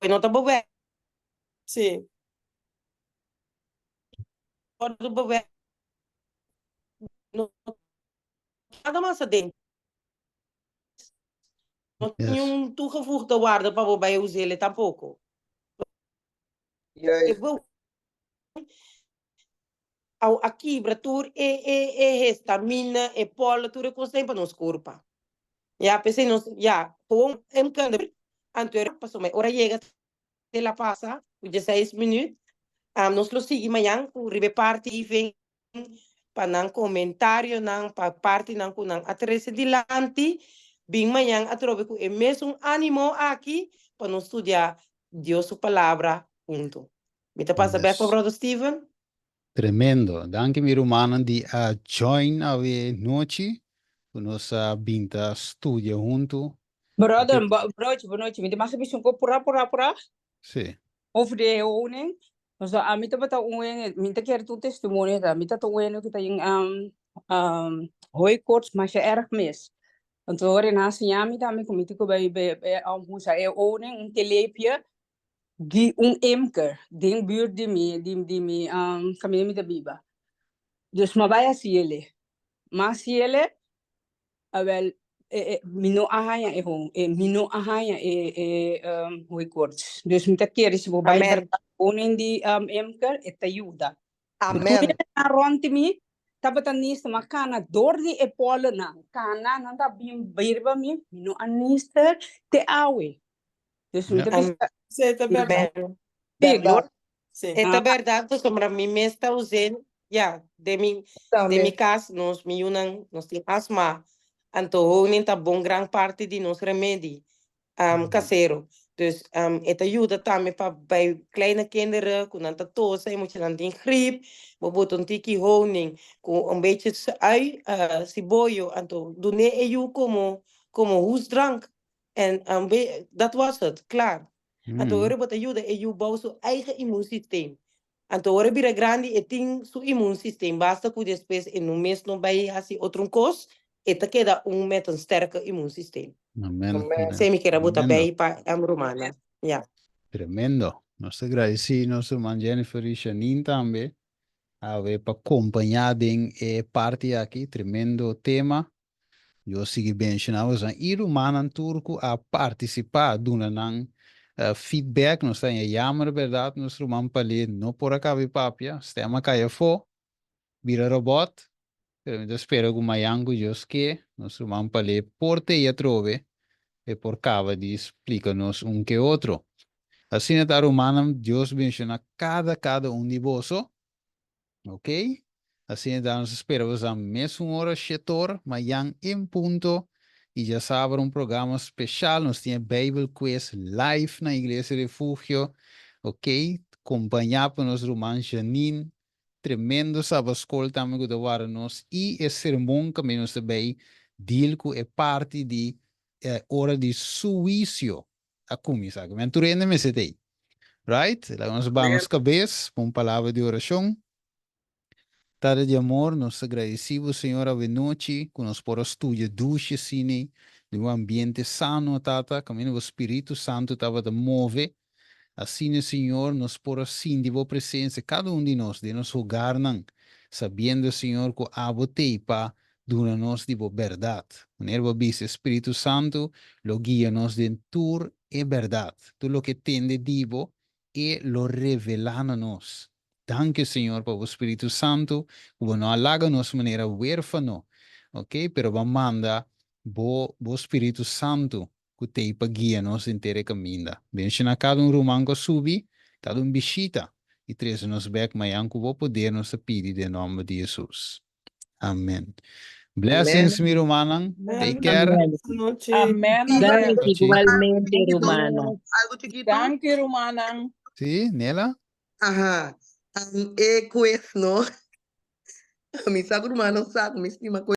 não tá bom. Sim. Quando bebê não nada mais dentro. Não tem tu refurta guarda para o bebê usar ele tampouco. Eu vou aqui para tu estamina e polo tu recostei para nos corpo. Já pensei nos com canda anterior passou mas hora chega de la passa 16 minutos nos lo sigue amanhã o ribe parte e vem para não comentário não para parte não com não atrás dilante bem amanhã a trobe com o mesmo ânimo aqui para nós estudar Deus sua palavra junto. Me tá passa bem para brother Steven? Tremendo. Danke mir Romanen die join awe noite. Nossa binta studia junto. Brother, boa noite. Me demais bicho com pura. Sim. Over de honing. Dus a mim tá bata me tá quer tu testemunho tá. Me tá tu que tá em hooikoorts, mas é erg mis. Então ora na sinha me tá me comiti ko by musa é honing telepia di emker ding buurt di mi kami mi da biba. Dus mabaya siele. Mas siele wel mino ahaya mino ahaya hooikoorts. Dus me tá quer se vou by honing di emker et ajuda. Amen. Ronti mi tabatanis makana dordi e polo na kana nanda bim birba mi mino anister te awe. Dus me tá Certo, verdade. É verdade, sobre mim mesmo está usando, de mi casa, nós me unam, nós temos asma, então nem tá bom grande parte de nosso remédio caseiro. Dus het ajuda também para kleine kinderen, com tanta tosse, moet je dan die griep, bijvoorbeeld een tikkie honing, com een beetje ui, cibollo, então doen eu como hoesdrank. En dat was het, klaar. Então agora wat ajuda é eu bouw seu eigen immuunsysteem. Então agora vira grande e tem seu immuunsysteem, basta que depois no mês não vai assim outro coisa, e queda met een sterke immuunsysteem. Amen. Sem me queira botar bem para a romana. Tremendo. Nós agradecemos nossa irmã Jennifer e Janine também. Para acompanhar a parte aqui, tremendo tema. Eu segui mencionando a irmã turco a participar do feedback. Nós temos jammer, verdade, nosso irmão Palê, não por acabar papia, sistema caia fo, vira robot. Eu espero que o Mayango Deus que nosso irmão Palê porte e trove e por cava de explica-nos que outro. Assim a romana Deus menciona cada de vós, ok? Assim nós esperamos a mesma hora setor, Mayang em ponto, e já sabe programa especial, nós temos Bible Quiz live na Igreja Refúgio, ok? Acompanhar por nosso irmão Janine, tremendo sabascol também que doar nós, e esse sermão que nós também deal com é parte de hora de suício a começar. Mas tu ainda me setei. Right? Vamos a nos cabeças com palavra de oração. Tada de amor, nós agradecemos, Senhor, a noite, que nós podemos estudar duche, cine, de um ambiente sano, tata, caminho do Espírito Santo estava a mover. Assim, Senhor, nós podemos sentir a presença, cada de nosso lugar, sabendo, Senhor, que a teipa dura-nos de verdade. Maneira que Espírito Santo lo guia-nos de tour e verdade. Tudo o que tem de divo e lo revela-nos. Danke, Senhor, para o Espírito Santo, que não alaga-nos de maneira huérfana, ok? Pero vamos mandar o Espírito Santo que te para guia-nos em ter caminho. Benção a cada romano que subi, cada visita, e traz-nos back, mas que vou poder nos pedir em nome de Jesus. Amém. Blessings, mi Romanan. Take care. Amen. Gracias, Noche. igualmente, Romana. Algo chiquito. Thank you, Romana. Sí, Nela. Ajá. E questo, no? Mi sa rumano sa, mi stima